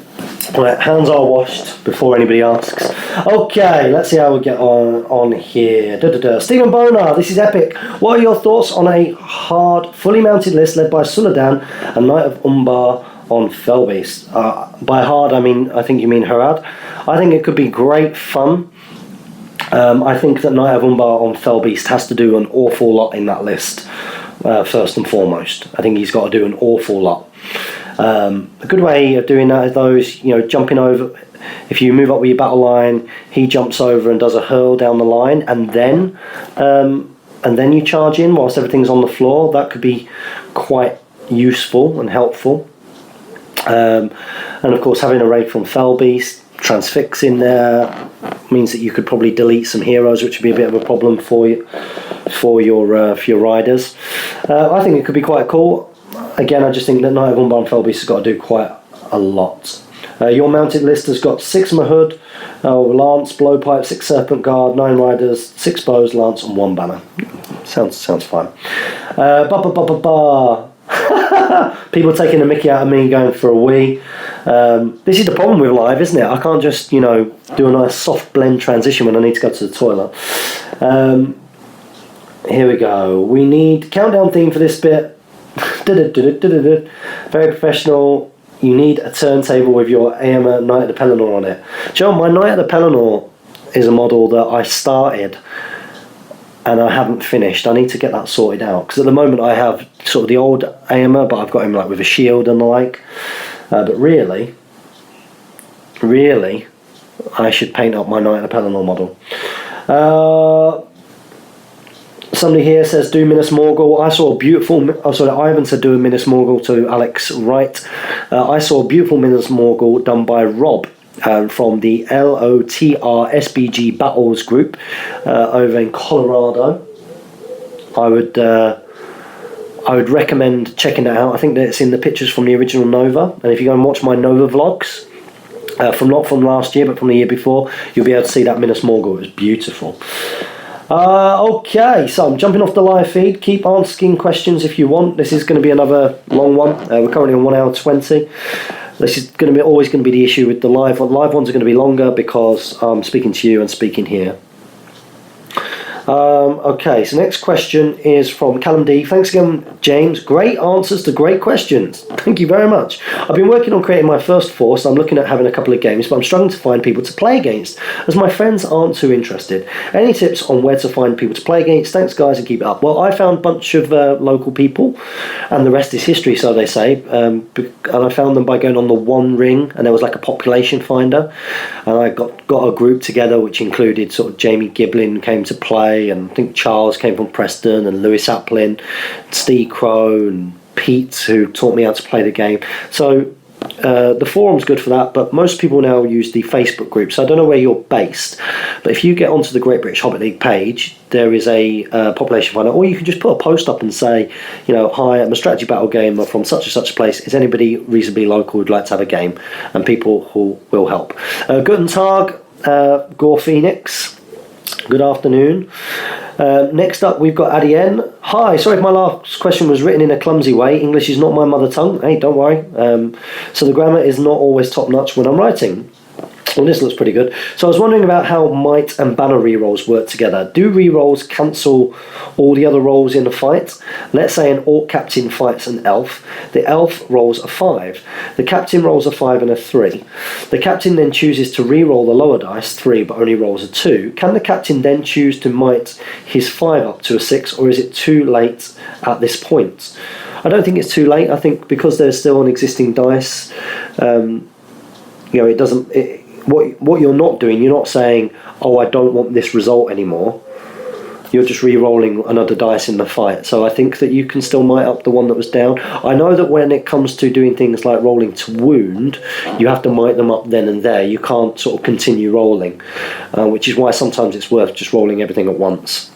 Right, hands are washed before anybody asks. Okay, let's see how we get on here. Stephen Bonar, this is epic. What are your thoughts on a hard, fully mounted list led by Suladan and Knight of Umbar on Felbeast? By hard, I think you mean Harad. I think it could be great fun. I think that Knight of Umbar on Felbeast has to do an awful lot in that list, first and foremost. I think he's got to do an awful lot. A good way of doing that is those, jumping over. If you move up with your battle line, he jumps over and does a hurl down the line, and then you charge in whilst everything's on the floor. That could be quite useful and helpful. And of course, having a raid from Felbeast, transfix in there means that you could probably delete some heroes, which would be a bit of a problem for you, for your riders. I think it could be quite cool. Again, I just think that Knight of Umbar and Felbeast has got to do quite a lot. Your mounted list has got 6 Mahud, Lance, Blowpipe, 6 Serpent Guard, 9 Riders, 6 Bows, Lance, and 1 Banner. Sounds fine. People taking the mickey out of me going for a wee. This is the problem with live, isn't it? I can't just, do a nice soft blend transition when I need to go to the toilet. Here we go. We need countdown theme for this bit. Very professional. You need a turntable with your AMA Knight of the Pelennor on it. Joe, my Knight of the Pelennor is a model that I started and I haven't finished. I need to get that sorted out, because at the moment I have sort of the old AMA, but I've got him like with a shield and the like. But really, I should paint up my Knight of the Pelennor model. Somebody here says do Minas Morgul. I saw a beautiful. Ivan said do a Minas Morgul to Alex Wright. I saw a beautiful Minas Morgul done by Rob from the LOTR SBG Battles group over in Colorado. I would recommend checking that out. I think that it's in the pictures from the original Nova, and if you go and watch my Nova vlogs, not from last year but from the year before, you'll be able to see that Minas Morgul. It was beautiful. Okay, so I'm jumping off the live feed. Keep asking questions if you want. This is going to be another long one. We're currently on 1 hour 20. This is always going to be the issue with the live one. Live ones are going to be longer because I'm speaking to you and speaking here. Okay, so next question is from Callum D. Thanks again, James. Great answers to great questions. Thank you very much. I've been working on creating my first force. I'm looking at having a couple of games, but I'm struggling to find people to play against, as my friends aren't too interested. Any tips on where to find people to play against? Thanks, guys, and keep it up. Well, I found a bunch of local people, and the rest is history, so they say. And I found them by going on the One Ring, and there was like a population finder, and I got a group together which included sort of Jamie Giblin came to play, and I think Charles came from Preston, and Lewis Applin, Steve Crow, and Pete, who taught me how to play the game. So the forum's good for that, but most people now use the Facebook group. So I don't know where you're based, but if you get onto the Great British Hobbit League page, there is a population finder, or you can just put a post up and say, hi, I'm a strategy battle gamer from such and such a place. Is anybody reasonably local who'd like to have a game? And people who will help. Guten Tag, Gore Phoenix. Good afternoon. Next up, we've got Adien. Hi, sorry if my last question was written in a clumsy way. English is not my mother tongue. Hey, don't worry. So the grammar is not always top-notch when I'm writing. Well, this looks pretty good. So I was wondering about how might and banner rerolls work together. Do rerolls cancel all the other rolls in a fight? Let's say an orc captain fights an elf. The elf rolls a 5. The captain rolls a 5 and a 3. The captain then chooses to reroll the lower dice, 3, but only rolls a 2. Can the captain then choose to might his 5 up to a 6, or is it too late at this point? I don't think it's too late. I think because there's still an existing dice, it doesn't... What you're not doing, you're not saying, oh, I don't want this result anymore. You're just re-rolling another dice in the fight. So I think that you can still might up the one that was down. I know that when it comes to doing things like rolling to wound, you have to might them up then and there. You can't sort of continue rolling, which is why sometimes it's worth just rolling everything at once.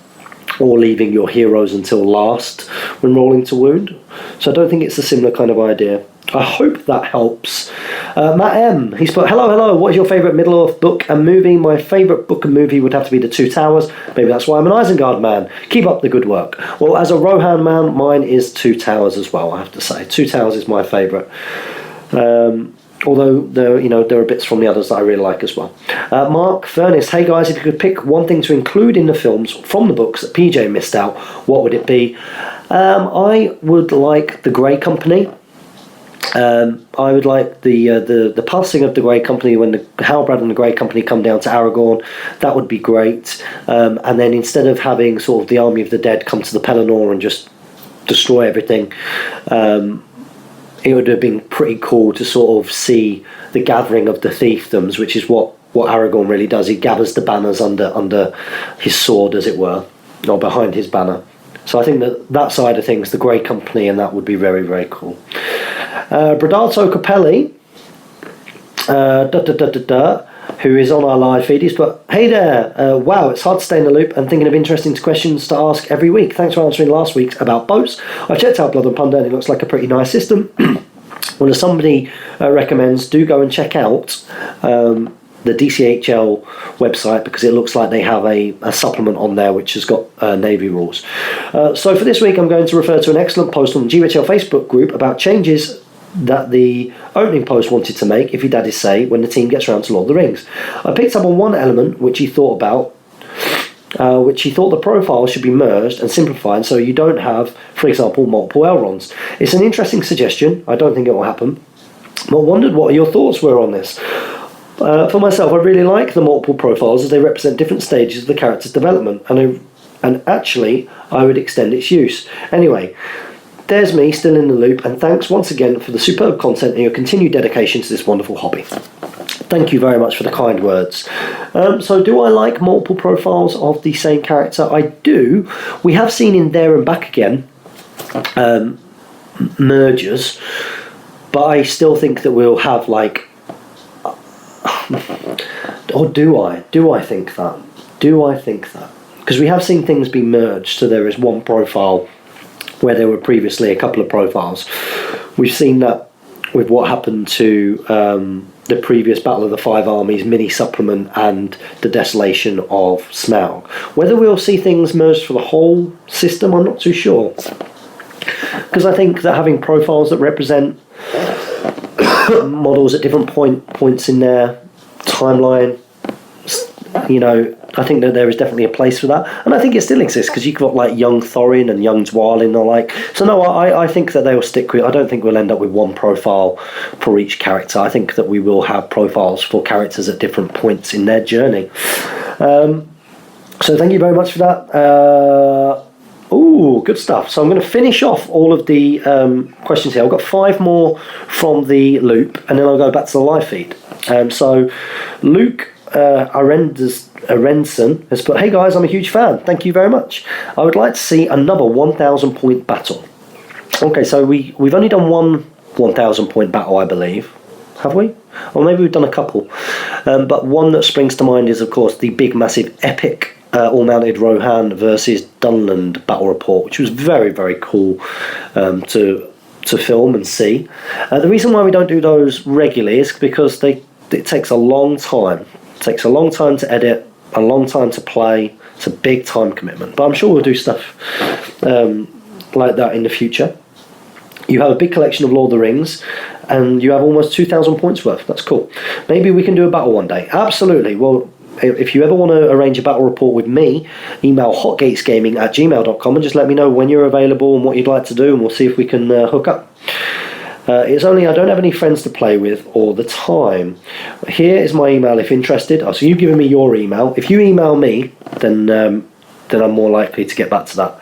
or leaving your heroes until last when rolling to wound. So I don't think it's a similar kind of idea. I hope that helps. Matt M, he's put, hello, what is your favourite Middle-earth book and movie? My favourite book and movie would have to be The Two Towers. Maybe that's why I'm an Isengard man. Keep up the good work. Well, as a Rohan man, mine is Two Towers as well, I have to say. Two Towers is my favourite. Although there are bits from the others that I really like as well. Mark Furness, hey guys, if you could pick one thing to include in the films from the books that PJ missed out, what would it be? I would like the Grey Company. I would like the passing of the Grey Company when the Halbrand and the Grey Company come down to Aragorn. That would be great. And then instead of having sort of the army of the dead come to the Pelennor and just destroy everything, it would have been pretty cool to sort of see the gathering of the Thiefdoms, which is what Aragorn really does. He gathers the banners under his sword, as it were, or behind his banner. So I think that side of things, the Grey Company, and that would be very, very cool. Brodato Capelli, who is on our live feed, he's put, hey there, wow, it's hard to stay in the loop and thinking of interesting questions to ask every week. Thanks for answering last week's about boats. I checked out Blood and Plunder and it looks like a pretty nice system. Well, if somebody recommends, do go and check out the DCHL website, because it looks like they have a supplement on there which has got Navy rules. So for this week I'm going to refer to an excellent post on the GBHL Facebook group about changes that the opening post wanted to make, if your daddies say, when the team gets around to Lord of the Rings. I picked up on one element which he thought about, which he thought the profiles should be merged and simplified so you don't have, for example, multiple Elrons. It's an interesting suggestion. I don't think it will happen, but wondered what your thoughts were on this. For myself, I really like the multiple profiles as they represent different stages of the character's development, and actually I would extend its use. Anyway, there's me still in the loop, and thanks once again for the superb content and your continued dedication to this wonderful hobby. Thank you very much for the kind words. So do I like multiple profiles of the same character? I do. We have seen in There and Back Again mergers, but I still think that we'll have or do I think that? Do I think that? Because we have seen things be merged, so there is one profile where there were previously a couple of profiles. We've seen that with what happened to the previous Battle of the Five Armies mini supplement and the Desolation of Smaug. Whether we'll see things merged for the whole system, I'm not too sure. Because I think that having profiles that represent models at different points in their timeline, I think that there is definitely a place for that, and I think it still exists because you've got like young Thorin and young Dwalin and the like. So no, I think that they will stick with. I don't think we'll end up with one profile for each character. I think that we will have profiles for characters at different points in their journey. So thank you very much for that. Good stuff. So I'm going to finish off all of the questions here. I've got 5 more from the loop, and then I'll go back to the live feed. So Luke Arenson has put, hey guys, I'm a huge fan. Thank you very much. I would like to see another 1,000 point battle. Okay, so we've only done one 1,000 point battle, I believe. Have we? Or maybe we've done a couple. But one that springs to mind is, of course, the big, massive, epic all-mounted Rohan versus Dunland battle report, which was very, very cool to film and see. The reason why we don't do those regularly is because it takes a long time. It takes a long time to edit, a long time to play. It's a big time commitment. But I'm sure we'll do stuff like that in the future. You have a big collection of Lord of the Rings, and you have almost 2,000 points worth. That's cool. Maybe we can do a battle one day. Absolutely. Well, if you ever want to arrange a battle report with me, email hotgatesgaming@gmail.com and just let me know when you're available and what you'd like to do, and we'll see if we can hook up. It's only I don't have any friends to play with all the time. Here is my email if interested. So you've given me your email. If you email me, then I'm more likely to get back to that.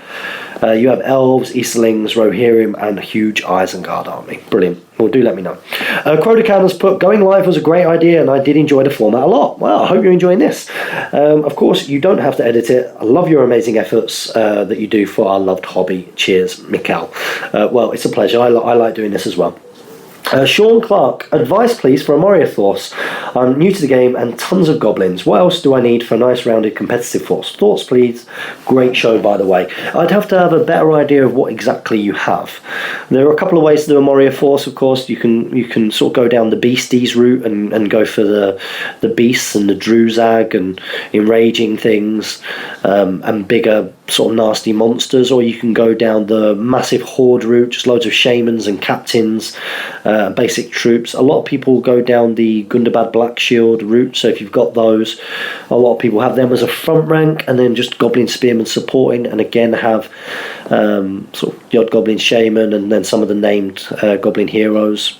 You have elves, Easterlings, Rohirrim, and a huge Isengard army. Brilliant. Well, do let me know. Crodacan has put, going live was a great idea, and I did enjoy the format a lot. Well, I hope you're enjoying this. Of course, you don't have to edit it. I love your amazing efforts that you do for our loved hobby. Cheers, Mikkel. Well, it's a pleasure. I like doing this as well. Sean Clark, advice please for a Moria force. I'm new to the game and tons of goblins. What else do I need for a nice rounded competitive force? Thoughts please. Great show, by the way. I'd have to have a better idea of what exactly you have. There are a couple of ways to do a Moria force, of course. You can sort of go down the beasties route and go for the beasts and the druzag and enraging things and bigger sort of nasty monsters, or you can go down the massive horde route, just loads of shamans and captains, basic troops. A lot of people go down the Gundabad Black Shield route, so if you've got those, a lot of people have them as a front rank, and then just Goblin Spearmen supporting, and again have sort of the odd Goblin Shaman, and then some of the named Goblin heroes.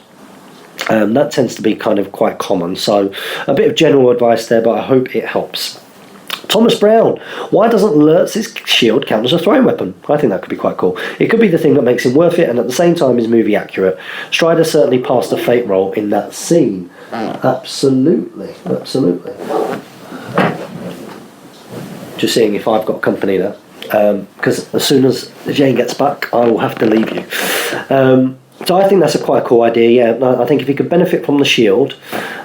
That tends to be kind of quite common, so a bit of general advice there, but I hope it helps. Thomas Brown, why doesn't Lurtz's shield count as a throwing weapon? I think that could be quite cool. It could be the thing that makes him worth it and at the same time is movie accurate. Strider certainly passed a fate roll in that scene. Absolutely. Just seeing if I've got company there. Because as soon as Jane gets back, I will have to leave you. So I think that's a quite cool idea, yeah. I think if he could benefit from the shield,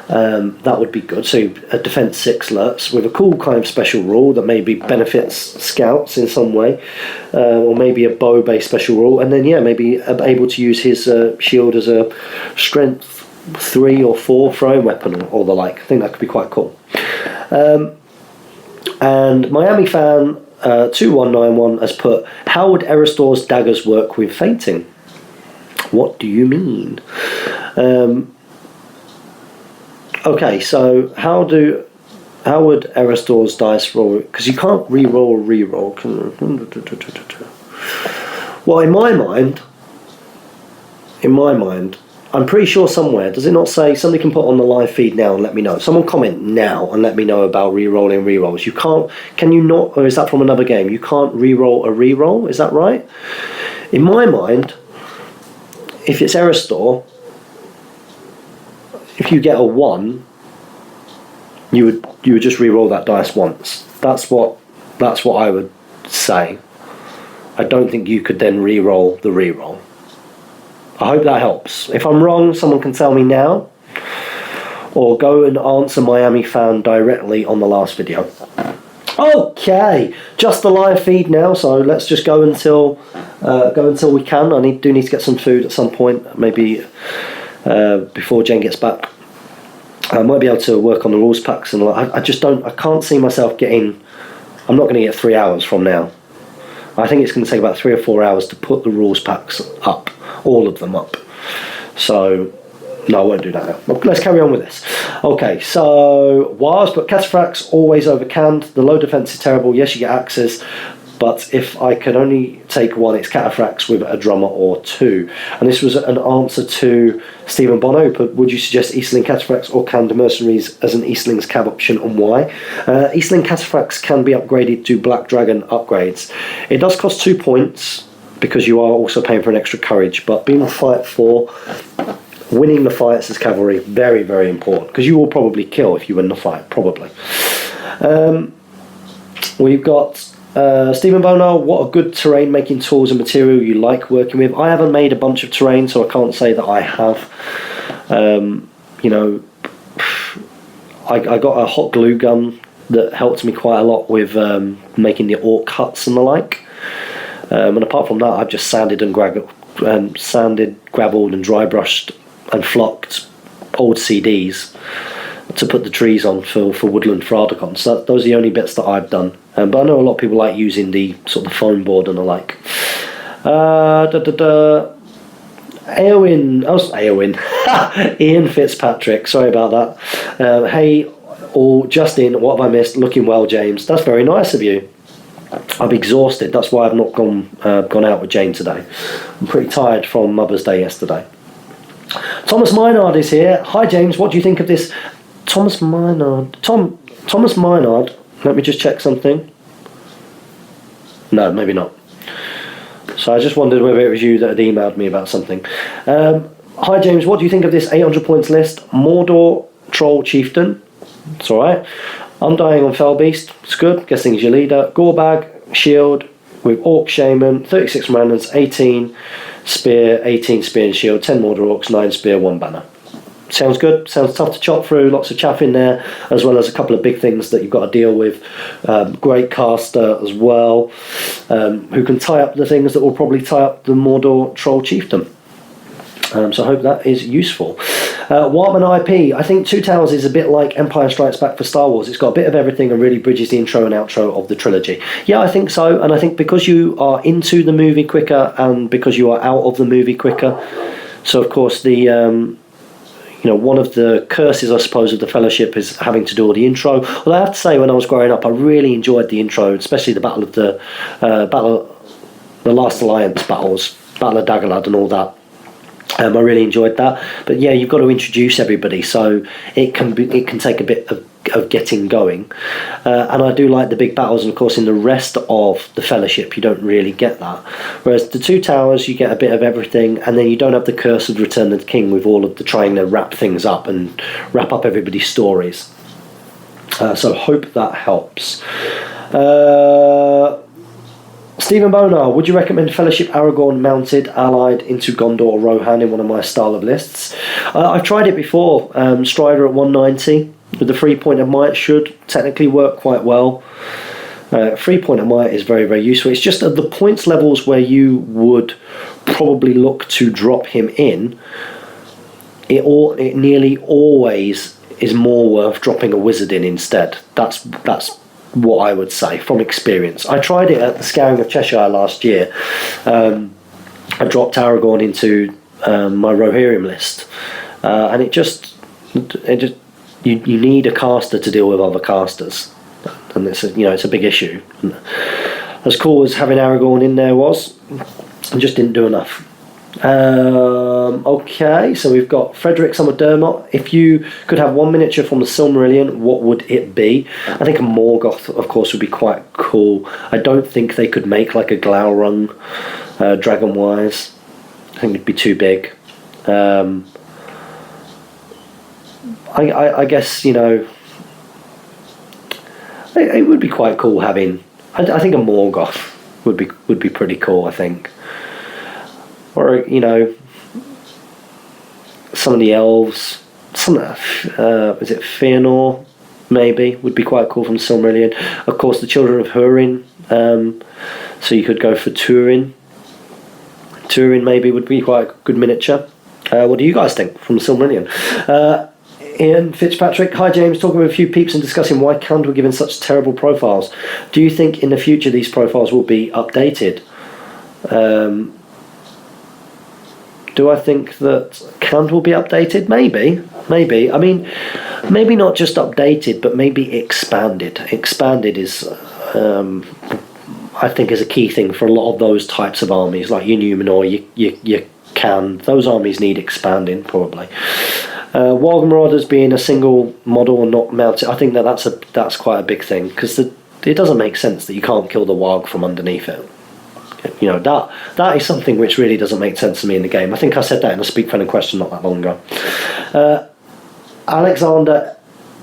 that would be good. So a defense 6 Lurtz with a cool kind of special rule that maybe benefits scouts in some way, or maybe a bow based special rule, and then maybe able to use his shield as a strength 3 or 4 throwing weapon or the like. I think that could be quite cool. And Miami fan 2191 has put, how would Eristor's daggers work with fainting? What do you mean? Okay, so how would Eristor's dice roll? Because you can't re-roll. Well, in my mind, I'm pretty sure somewhere, does it not say, somebody can put on the live feed now and let me know. Someone comment now and let me know about re-rolling re-rolls. You can't, can you not, or is that from another game? You can't re-roll a re-roll, is that right? In my mind, if it's Eristor, if you get a 1, you would just re-roll that dice once. That's what I would say. I don't think you could then re-roll the re-roll. I hope that helps. If I'm wrong, someone can tell me now, or go and answer Miami fan directly on the last video. Okay, just the live feed now, so let's just go until we can. I do need to get some food at some point, maybe before Jen gets back. I might be able to work on the rules packs, and I can't see myself getting. I'm not going to get 3 hours from now. I think it's going to take about 3 or 4 hours to put the rules packs up, all of them up. So no, I won't do that now. Well, let's carry on with this. Okay, so Wars, but Cataphracts always overcanned. The low defense is terrible. Yes, you get axes, but if I can only take 1, it's Cataphracts with a drummer or 2. And this was an answer to Stephen Bono. But would you suggest Eastling Cataphracts or Canada Mercenaries as an Eastling's cab option, and why? Eastling Cataphracts can be upgraded to Black Dragon upgrades. It does cost 2 points because you are also paying for an extra courage, but being a fight 4, winning the fights as cavalry, very, very important, because you will probably kill if you win the fight, probably. We've got Stephen Bono, what a good terrain making tools and material you like working with. I haven't made a bunch of terrain, so I can't say that I have. I got a hot glue gun that helped me quite a lot with making the orc huts and the like. And apart from that, I've just sanded and gravelled and dry brushed and flocked old CDs to put the trees on for Woodland for Ardacon. So those are the only bits that I've done. But I know a lot of people like using the sort of foam board and the like. Ian Fitzpatrick, sorry about that. Hey, just in, what have I missed? Looking well, James. That's very nice of you. I'm exhausted, that's why I've not gone out with Jane today. I'm pretty tired from Mother's Day yesterday. Thomas Minard is here. Hi James, what do you think of this? Thomas Minard, let me just check something. No, maybe not. So I just wondered whether it was you that had emailed me about something. Hi James, what do you think of this 800 points list? Mordor Troll Chieftain, it's alright. Undying on Fell Beast, it's good, guessing he's your leader. Gorebag, Shield, with Orc Shaman, 36 Remnants, 18 Spear, 18 Spear and Shield, 10 Mortar Orcs, 9 Spear, 1 Banner. Sounds good, sounds tough to chop through, lots of chaff in there, as well as a couple of big things that you've got to deal with. Great caster as well, who can tie up the things that will probably tie up the Mordor Troll Chieftain. So I hope that is useful. Warman IP, I think Two Towers is a bit like Empire Strikes Back for Star Wars. It's got a bit of everything and really bridges the intro and outro of the trilogy. Yeah, I think so, and I think because you are into the movie quicker and because you are out of the movie quicker, so of course the one of the curses, I suppose, of the Fellowship is having to do all the intro. Well, I have to say, when I was growing up, I really enjoyed the intro, especially the the Last Alliance battles, Battle of Daggerlad and all that. I really enjoyed that, but yeah, you've got to introduce everybody, so it can take a bit of getting going, and I do like the big battles, and of course in the rest of the Fellowship you don't really get that, whereas the Two Towers you get a bit of everything, and then you don't have the curse of Return of the King with all of the trying to wrap things up and wrap up everybody's stories. So hope that helps. Stephen Bonar, would you recommend Fellowship Aragorn mounted, allied into Gondor or Rohan in one of my style of lists? I've tried it before. Strider at 190 with the 3 point of might should technically work quite well. 3 point of might is very, very useful. It's just at the points levels where you would probably look to drop him in, it nearly always is more worth dropping a wizard in instead. That's what I would say from experience. I tried it at the Scouring of Cheshire last year. I dropped Aragorn into my Rohirrim list, and it just you need a caster to deal with other casters, and it's a big issue. And as cool as having Aragorn in there was, it just didn't do enough. Okay, so we've got Frederick Dermot. If you could have one miniature from the Silmarillion, what would it be? I think a Morgoth, of course, would be quite cool. I don't think they could make like a Glaurung dragon-wise. I think it'd be too big. I guess it would be quite cool having. I think a Morgoth would be pretty cool. I think. Or some of the elves, is it Fëanor? Maybe would be quite cool from Silmarillion. Of course, the Children of Húrin. So you could go for Túrin. Túrin maybe would be quite a good miniature. What do you guys think from Silmarillion? Ian Fitzpatrick, hi James, talking with a few peeps and discussing why Khand were given such terrible profiles. Do you think in the future these profiles will be updated? Do I think that Khand will be updated? Maybe. I mean, maybe not just updated, but maybe expanded. Expanded is, I think, is a key thing for a lot of those types of armies, like your Numenor, your Khand. Those armies need expanding, probably. Warg Marauders being a single model and not mounted, I think that's quite a big thing, because it doesn't make sense that you can't kill the Warg from underneath it. That is something which really doesn't make sense to me in the game. I think I said that in a Speak Friendly question not that long ago. Alexander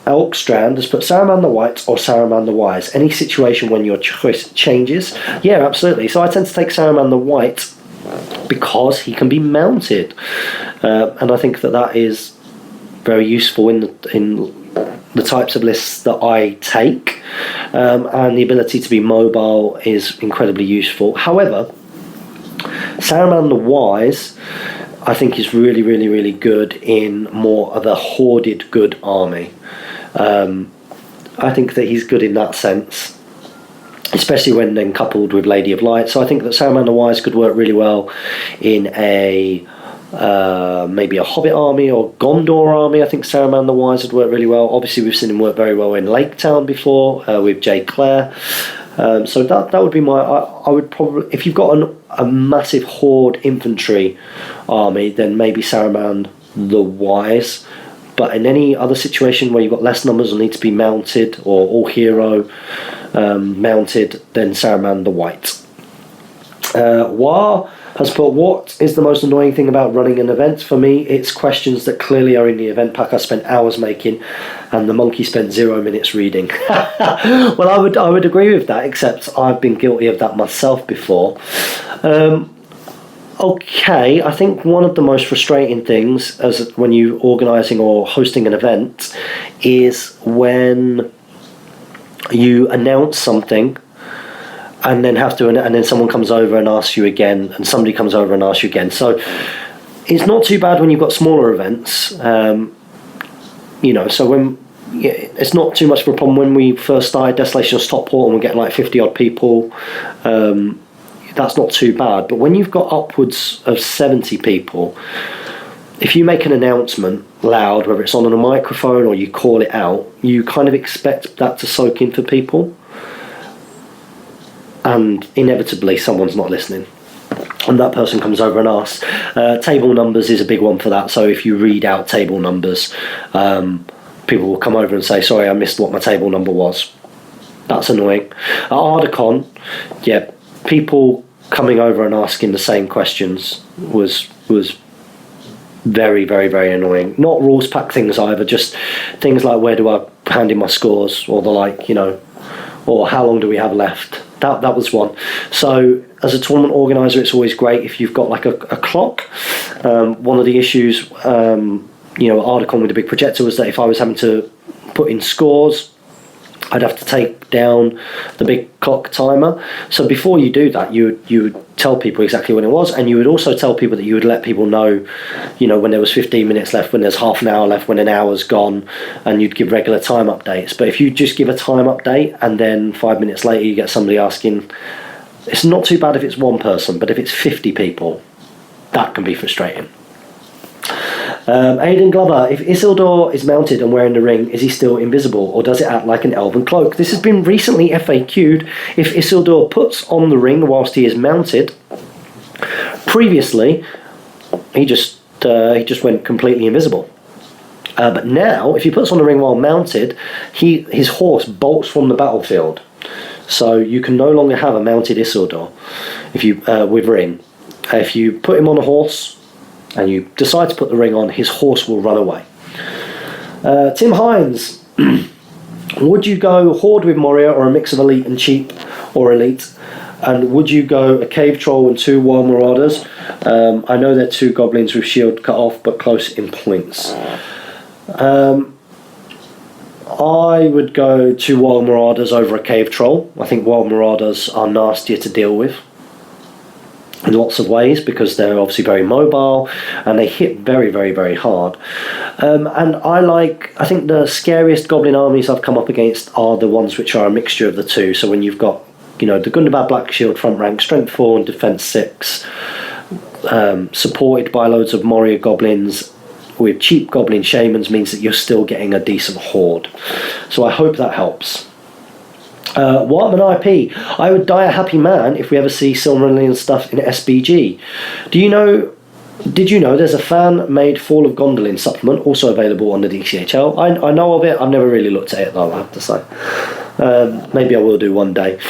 Elkstrand has put Saruman the White or Saruman the Wise. Any situation when your choice changes? Yeah, absolutely. So I tend to take Saruman the White because he can be mounted, and I think that is very useful in the types of lists that I take. And the ability to be mobile is incredibly useful. However, Saruman the Wise, I think, is really, really, really good in more of a hoarded good army. I think that he's good in that sense, especially when then coupled with Lady of Light. So I think that Saruman the Wise could work really well in maybe a Hobbit army or Gondor army. I think Saruman the Wise would work really well. Obviously, we've seen him work very well in Lake Town before with Jay Clare. So that would be my. I would probably, if you've got a massive horde infantry army, then maybe Saruman the Wise. But in any other situation where you've got less numbers and need to be mounted, or all hero mounted, then Saruman the White. has put, what is the most annoying thing about running an event? For me, it's questions that clearly are in the event pack I spent hours making, and the monkey spent 0 minutes reading. Well, I would agree with that, except I've been guilty of that myself before. Okay, I think one of the most frustrating things as when you're organising or hosting an event is when you announce something and then someone comes over and asks you again, and somebody comes over and asks you again. So it's not too bad when you've got smaller events, so it's not too much of a problem. When we first started Desolation of Stockport and we're getting like 50 odd people, that's not too bad. But when you've got upwards of 70 people, if you make an announcement loud, whether it's on a microphone or you call it out, you kind of expect that to soak in for people. And inevitably someone's not listening. And that person comes over and asks. Table numbers is a big one for that. So if you read out table numbers, people will come over and say, sorry, I missed what my table number was. That's annoying. At Ardacon, yeah, people coming over and asking the same questions was very, very, very annoying. Not rules pack things either, just things like where do I hand in my scores, or the like, or how long do we have left. That was one. So as a tournament organizer, it's always great if you've got like a clock. One of the issues, at Ardacon with the big projector was that if I was having to put in scores, I'd have to take down the big clock timer. So before you do that, you would tell people exactly when it was, and you would also tell people that you would let people know, when there was 15 minutes left, when there's half an hour left, when an hour's gone, and you'd give regular time updates. But if you just give a time update and then 5 minutes later you get somebody asking, it's not too bad if it's one person, but if it's 50 people, that can be frustrating. Aidan Glover, if Isildur is mounted and wearing the ring, is he still invisible, or does it act like an elven cloak? This has been recently FAQ'd. If Isildur puts on the ring whilst he is mounted, previously he just went completely invisible. But now, if he puts on the ring while mounted, his horse bolts from the battlefield. So you can no longer have a mounted Isildur with ring. If you put him on a horse and you decide to put the ring on, his horse will run away. Tim Hines, would you go Horde with Moria, or a mix of elite and cheap, or elite? And would you go a cave troll and 2 wild marauders? I know they're 2 goblins with shield cut off, but close in points. I would go 2 wild marauders over a cave troll. I think wild marauders are nastier to deal with in lots of ways, because they're obviously very mobile and they hit very, very, very hard. And I think the scariest goblin armies I've come up against are the ones which are a mixture of the two. So when you've got, the Gundabad Black Shield front rank, strength 4 and defense 6, supported by loads of Moria goblins with cheap goblin shamans, means that you're still getting a decent horde. So I hope that helps. Whiteman IP, I would die a happy man if we ever see Silmarillion stuff in SBG. Did you know there's a fan-made Fall of Gondolin supplement also available on the GBHL? I know of it. I've never really looked at it though, I have to say. Maybe I will do one day.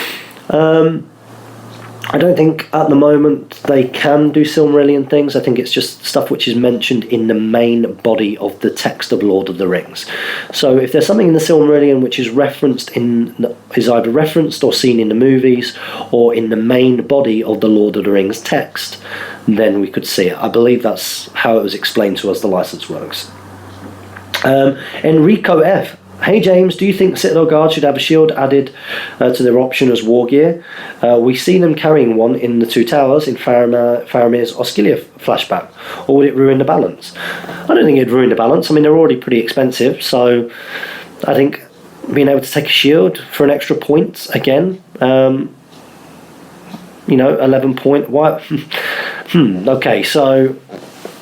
I don't think at the moment they can do Silmarillion things. I think it's just stuff which is mentioned in the main body of the text of Lord of the Rings. So if there's something in the Silmarillion which is either referenced or seen in the movies or in the main body of the Lord of the Rings text, then we could see it. I believe that's how it was explained to us, the license works. Enrico F. Hey James, do you think Citadel Guard should have a shield added to their option as war gear? We see them carrying one in the 2 towers in Faramir's Osgiliath flashback, or would it ruin the balance? I don't think it'd ruin the balance. I mean, they're already pretty expensive, so I think being able to take a shield for an extra point again, 11 point. Why? Okay, so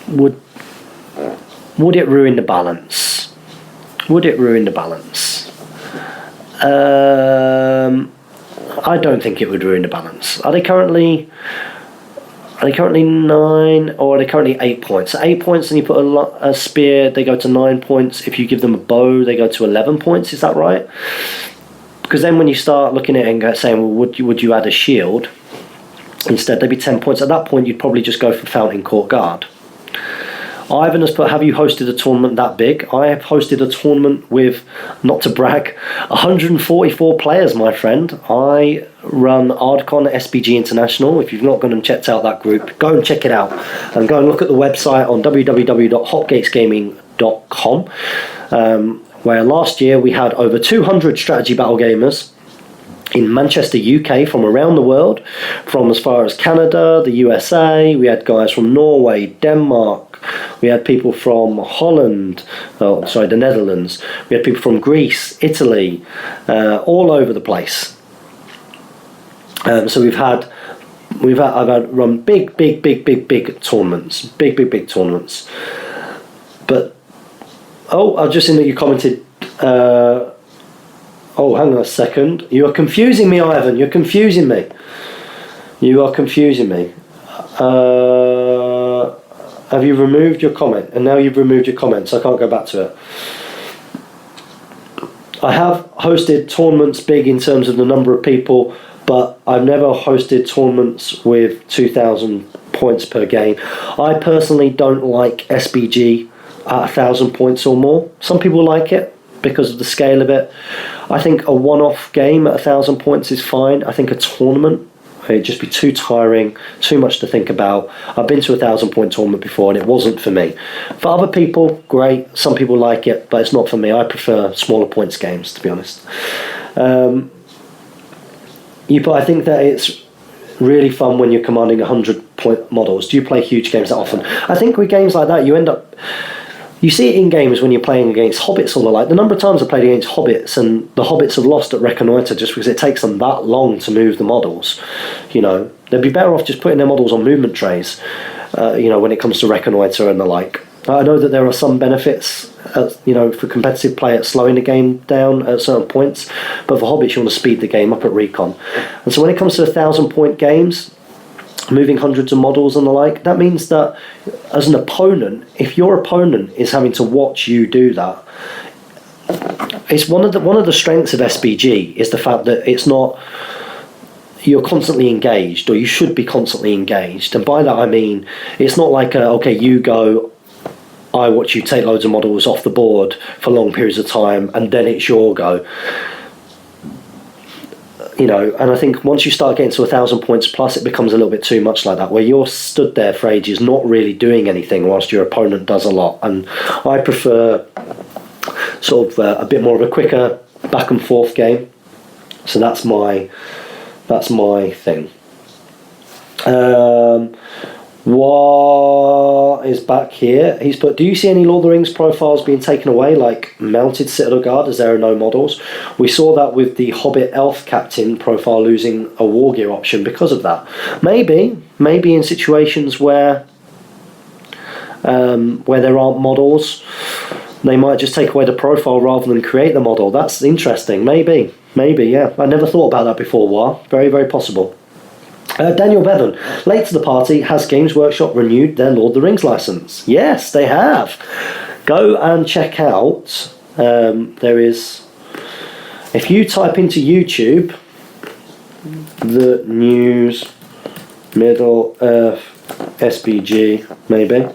would it ruin the balance? Would it ruin the balance? I don't think it would ruin the balance. Are they currently 9, or are they currently 8 points? So 8 points, and you put a spear, they go to 9 points. If you give them a bow, they go to 11 points. Is that right? Because then when you start looking at it and saying, well, would you add a shield? Instead, they'd be 10 points. At that point, you'd probably just go for Fountain Court Guard. Ivan has put, have you hosted a tournament that big? I have hosted a tournament with, not to brag, 144 players, my friend. I run Ardcon SBG International. If you've not gone and checked out that group, go and check it out. And go and look at the website on www.hotgatesgaming.com, where last year we had over 200 strategy battle gamers in Manchester, UK, from around the world, from as far as Canada, the USA. We had guys from Norway, Denmark. We had people from Holland, the Netherlands. We had people from Greece, Italy, all over the place. So I've run big tournaments, big tournaments. But I've just seen that you commented. Hang on a second. You are confusing me, Ivan. You're confusing me. You are confusing me. Have you removed your comment? And now you've removed your comment, so I can't go back to it. I have hosted tournaments big in terms of the number of people, but I've never hosted tournaments with 2,000 points per game. I personally don't like SBG at 1,000 points or more. Some people like it because of the scale of it. I think a one-off game at 1,000 points is fine. I think a tournament, it'd just be too tiring, too much to think about. I've been to a 1,000-point tournament before and it wasn't for me. For other people, great. Some people like it, but it's not for me. I prefer smaller points games, to be honest. I think that it's really fun when you're commanding 100-point models. Do you play huge games that often? I think with games like that, you see it in games when you're playing against hobbits or the like. The number of times I played against hobbits, and the hobbits have lost at Reconnoiter just because it takes them that long to move the models. They'd be better off just putting their models on movement trays, when it comes to Reconnoiter and the like. I know that there are some benefits, for competitive play at slowing the game down at certain points, but for hobbits you want to speed the game up at Recon. And so when it comes to 1,000-point games, moving hundreds of models and the like, that means that as an opponent, if your opponent is having to watch you do that, it's one of the strengths of SBG is the fact that it's not, you're constantly engaged, or you should be constantly engaged. And by that I mean, it's not like you go, I watch you take loads of models off the board for long periods of time and then it's your go. And I think once you start getting to 1,000 points plus, it becomes a little bit too much like that, where you're stood there for ages not really doing anything whilst your opponent does a lot. And I prefer sort of a bit more of a quicker back and forth game. So that's my thing. What is back here? He's put, do you see any Lord of the Rings profiles being taken away, like mounted Citadel Guard, as there are no models? We saw that with the Hobbit Elf Captain profile losing a war gear option because of that. Maybe in situations where there aren't models, they might just take away the profile rather than create the model. That's interesting. Maybe, yeah. I never thought about that before, War. Very, very possible. Daniel Bevan, late to the party, has Games Workshop renewed their Lord of the Rings license? Yes, they have. Go and check out, there is, if you type into YouTube, the news, Middle Earth, SBG, maybe.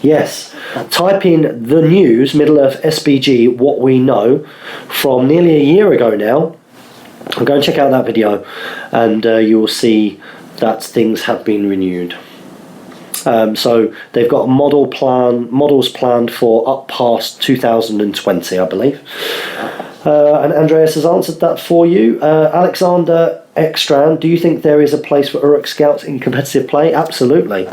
Yes, type in the news, Middle Earth, SBG, what we know, from nearly a year ago now. Go and check out that video and you will see that things have been renewed. So they've got models planned for up past 2020, I believe. And Andreas has answered that for you. Alexander Ekstrand, do you think there is a place for Uruk Scouts in competitive play? Absolutely.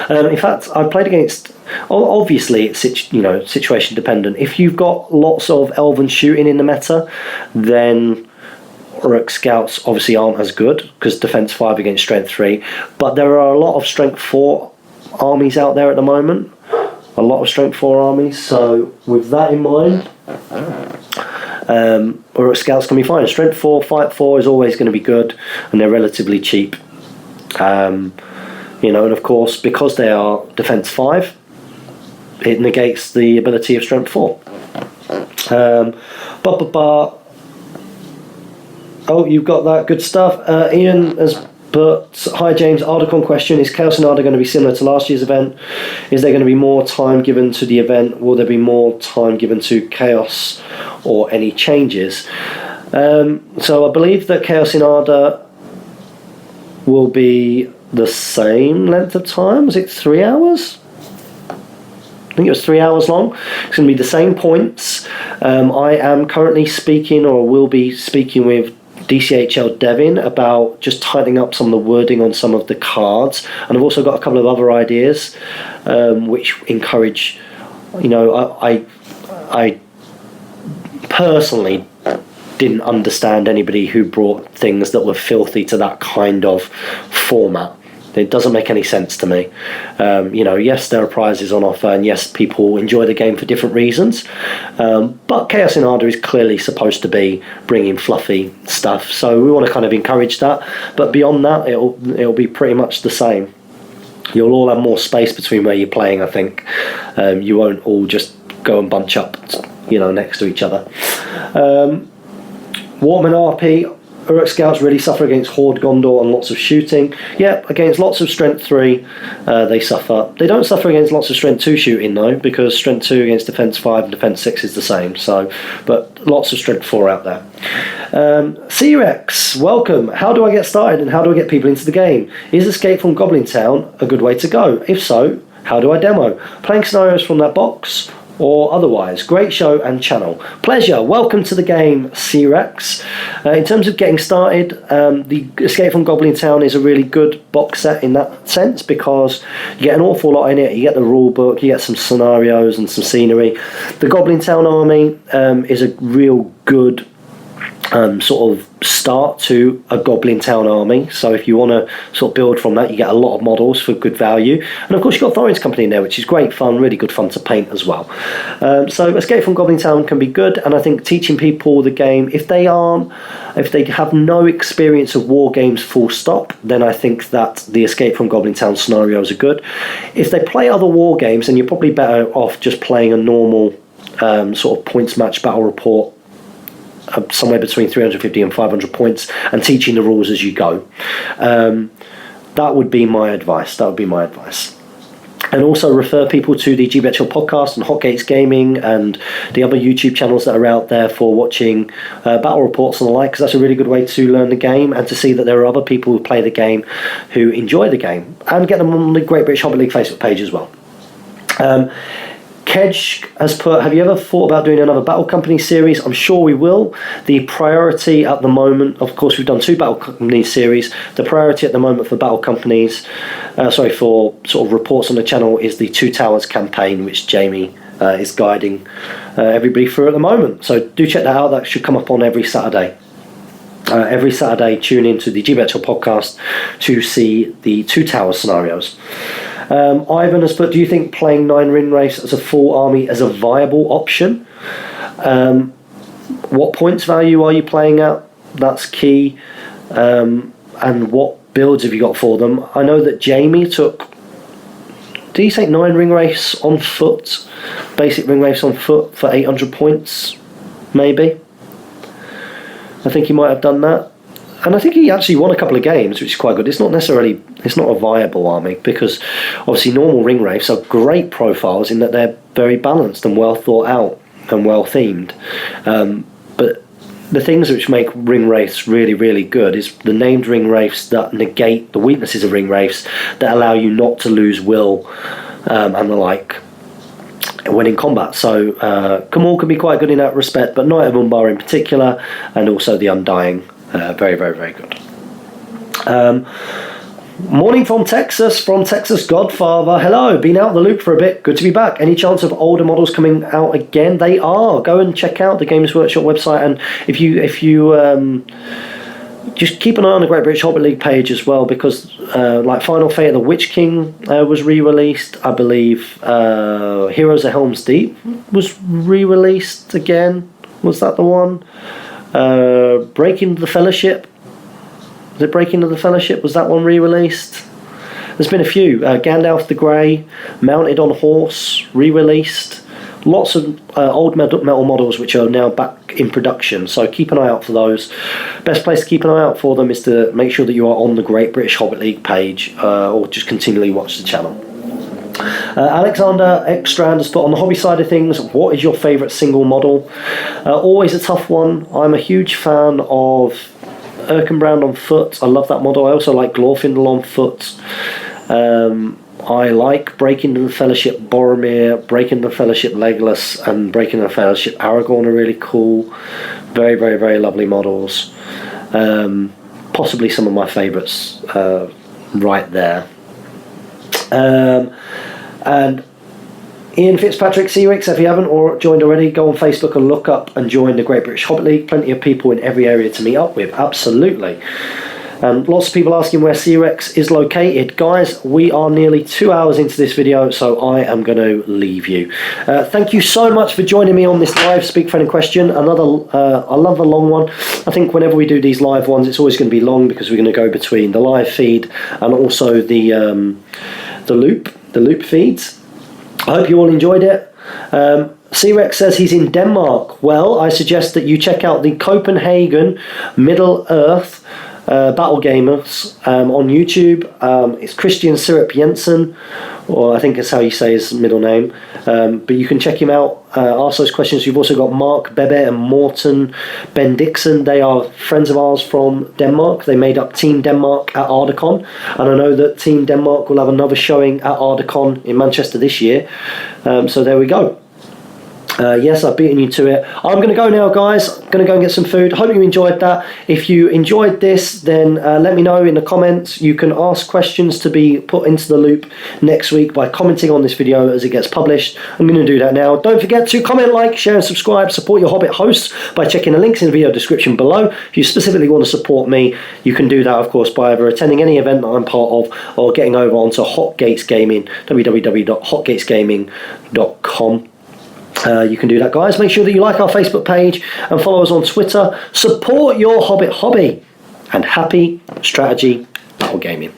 In fact, I've played against, obviously it's situation dependent. If you've got lots of elven shooting in the meta, then Uruk Scouts obviously aren't as good, because defense 5 against strength 3. But there are a lot of strength 4 armies out there at the moment. A lot of strength 4 armies. So with that in mind, Uruk Scouts can be fine. Strength 4, fight 4 is always going to be good, and they're relatively cheap. And of course, because they are defense 5, it negates the ability of strength 4. Oh, you've got that good stuff. Ian has But hi James, Ardacon question, is Chaos in Arda going to be similar to last year's event? Is there going to be more time given to the event? Will there be more time given to Chaos or any changes? So I believe that Chaos in Arda will be the same length of time. Was it 3 hours? I think it was 3 hours long. It's going to be the same points. I am currently speaking, or will be speaking, with DCHL Devin about just tightening up some of the wording on some of the cards, and I've also got a couple of other ideas which encourage, I personally didn't understand anybody who brought things that were filthy to that kind of format. It doesn't make any sense to me. Yes, there are prizes on offer, and yes, people enjoy the game for different reasons. But Chaos in Arda is clearly supposed to be bringing fluffy stuff, so we want to kind of encourage that. But beyond that, it'll be pretty much the same. You'll all have more space between where you're playing, I think. You won't all just go and bunch up, next to each other. Warman RP. Uruk Scouts really suffer against Horde Gondor and lots of shooting. Yeah, against lots of Strength 3, they suffer. They don't suffer against lots of Strength 2 shooting, though, because Strength 2 against Defense 5 and Defense 6 is the same. But lots of Strength 4 out there. C-Rex, welcome. How do I get started and how do I get people into the game? Is Escape from Goblin Town a good way to go? If so, how do I demo? Playing scenarios from that box or otherwise? Great show and channel. Pleasure. Welcome to the game, C-Rex. In terms of getting started, the Escape from Goblin Town is a really good box set in that sense, because you get an awful lot in it. You get the rule book, you get some scenarios and some scenery. The Goblin Town army is a real good sort of start to a Goblin Town army. So if you want to sort of build from that, you get a lot of models for good value. And of course you've got Thorin's Company in there, which is great fun, really good fun to paint as well. So Escape from Goblin Town can be good, and I think teaching people the game, if they have no experience of war games full stop, then I think that the Escape from Goblin Town scenarios are good. If they play other war games, then you're probably better off just playing a normal sort of points match battle report, somewhere between 350 and 500 points, and teaching the rules as you go. That would be my advice. And also refer people to the GBHL podcast and Hotgates Gaming and the other YouTube channels that are out there for watching battle reports and the like, because that's a really good way to learn the game and to see that there are other people who play the game who enjoy the game, and get them on the Great British Hobby League Facebook page as well. Kedge has put, have you ever thought about doing another Battle Company series? I'm sure we will. The priority at the moment, of course, we've done 2 Battle Company series. The priority at the moment for Battle Companies, for sort of reports on the channel, is the Two Towers campaign, which Jamie is guiding everybody through at the moment. So do check that out. That should come up on every Saturday. Every Saturday, tune into the GBHL podcast to see the Two Towers scenarios. Ivan has put, do you think playing 9 ring race as a full army is a viable option? What points value are you playing at? That's key. And what builds have you got for them? I know that Jamie took, did he say 9 ring race on foot? Basic ring race on foot for 800 points, maybe? I think he might have done that. And I think he actually won a couple of games, which is quite good. It's not a viable army, because obviously normal ring wraiths are great profiles in that they're very balanced and well thought out and well themed. But the things which make ring wraiths really, really good is the named ring wraiths that negate the weaknesses of ring wraiths, that allow you not to lose will and the like when in combat. So Kamal can be quite good in that respect, but Knight of Umbar in particular, and also the Undying. Very, very, very good. Morning from Texas Godfather. Hello, been out of the loop for a bit. Good to be back. Any chance of older models coming out again? They are. Go and check out the Games Workshop website, and if you just keep an eye on the Great British Hobby League page as well, because like Final Fate of the Witch King was re-released. I believe Heroes of Helm's Deep was re-released again. Was that the one? Breaking the Fellowship. Was it Breaking of the Fellowship? Was that one re-released? There's been a few. Gandalf the Grey, Mounted on Horse, re-released. lots of old metal models which are now back in production, so keep an eye out for those. Best place to keep an eye out for them is to make sure that you are on the Great British Hobbit League page, or just continually watch the channel. Alexander Ekstrand has put, on the hobby side of things, what is your favourite single model? Always a tough one. I'm a huge fan of Erkenbrand on foot. I love that model. I also like Glorfindel on foot. I like Breaking the Fellowship Boromir, Breaking the Fellowship Legolas, and Breaking the Fellowship Aragorn are really cool. Very, very, very lovely models. Possibly some of my favourites right there. And Ian Fitzpatrick, C-Rex, if you haven't or joined already, go on Facebook and look up and join the Great British Hobbit League. Plenty of people in every area to meet up with, absolutely. Lots of people asking where C-Rex is located. Guys, we are nearly 2 hours into this video, so I am going to leave you. Thank you so much for joining me on this live Speak Friend Question. I love a long one. I think whenever we do these live ones, it's always going to be long because we're going to go between the live feed and also the loop feeds. I hope you all enjoyed it. C-Rex says he's in Denmark. Well, I suggest that you check out the Copenhagen Middle Earth Battle Gamers on YouTube. It's Christian Syrup Jensen, or I think that's how you say his middle name. But you can check him out, ask those questions. You've also got Mark Bebe and Morten Bendixen. They are friends of ours from Denmark. They made up Team Denmark at Ardacon, and I know that Team Denmark will have another showing at Ardacon in Manchester this year. So there we go. Yes, I've beaten you to it. I'm going to go now, guys. I'm going to go and get some food. Hope you enjoyed that. If you enjoyed this, then let me know in the comments. You can ask questions to be put into the loop next week by commenting on this video as it gets published. I'm going to do that now. Don't forget to comment, like, share and subscribe. Support your Hobbit hosts by checking the links in the video description below. If you specifically want to support me, you can do that, of course, by either attending any event that I'm part of or getting over onto Hotgates Gaming, www.hotgatesgaming.com. You can do that, guys. Make sure that you like our Facebook page and follow us on Twitter. Support your Hobbit hobby, and happy strategy battle gaming.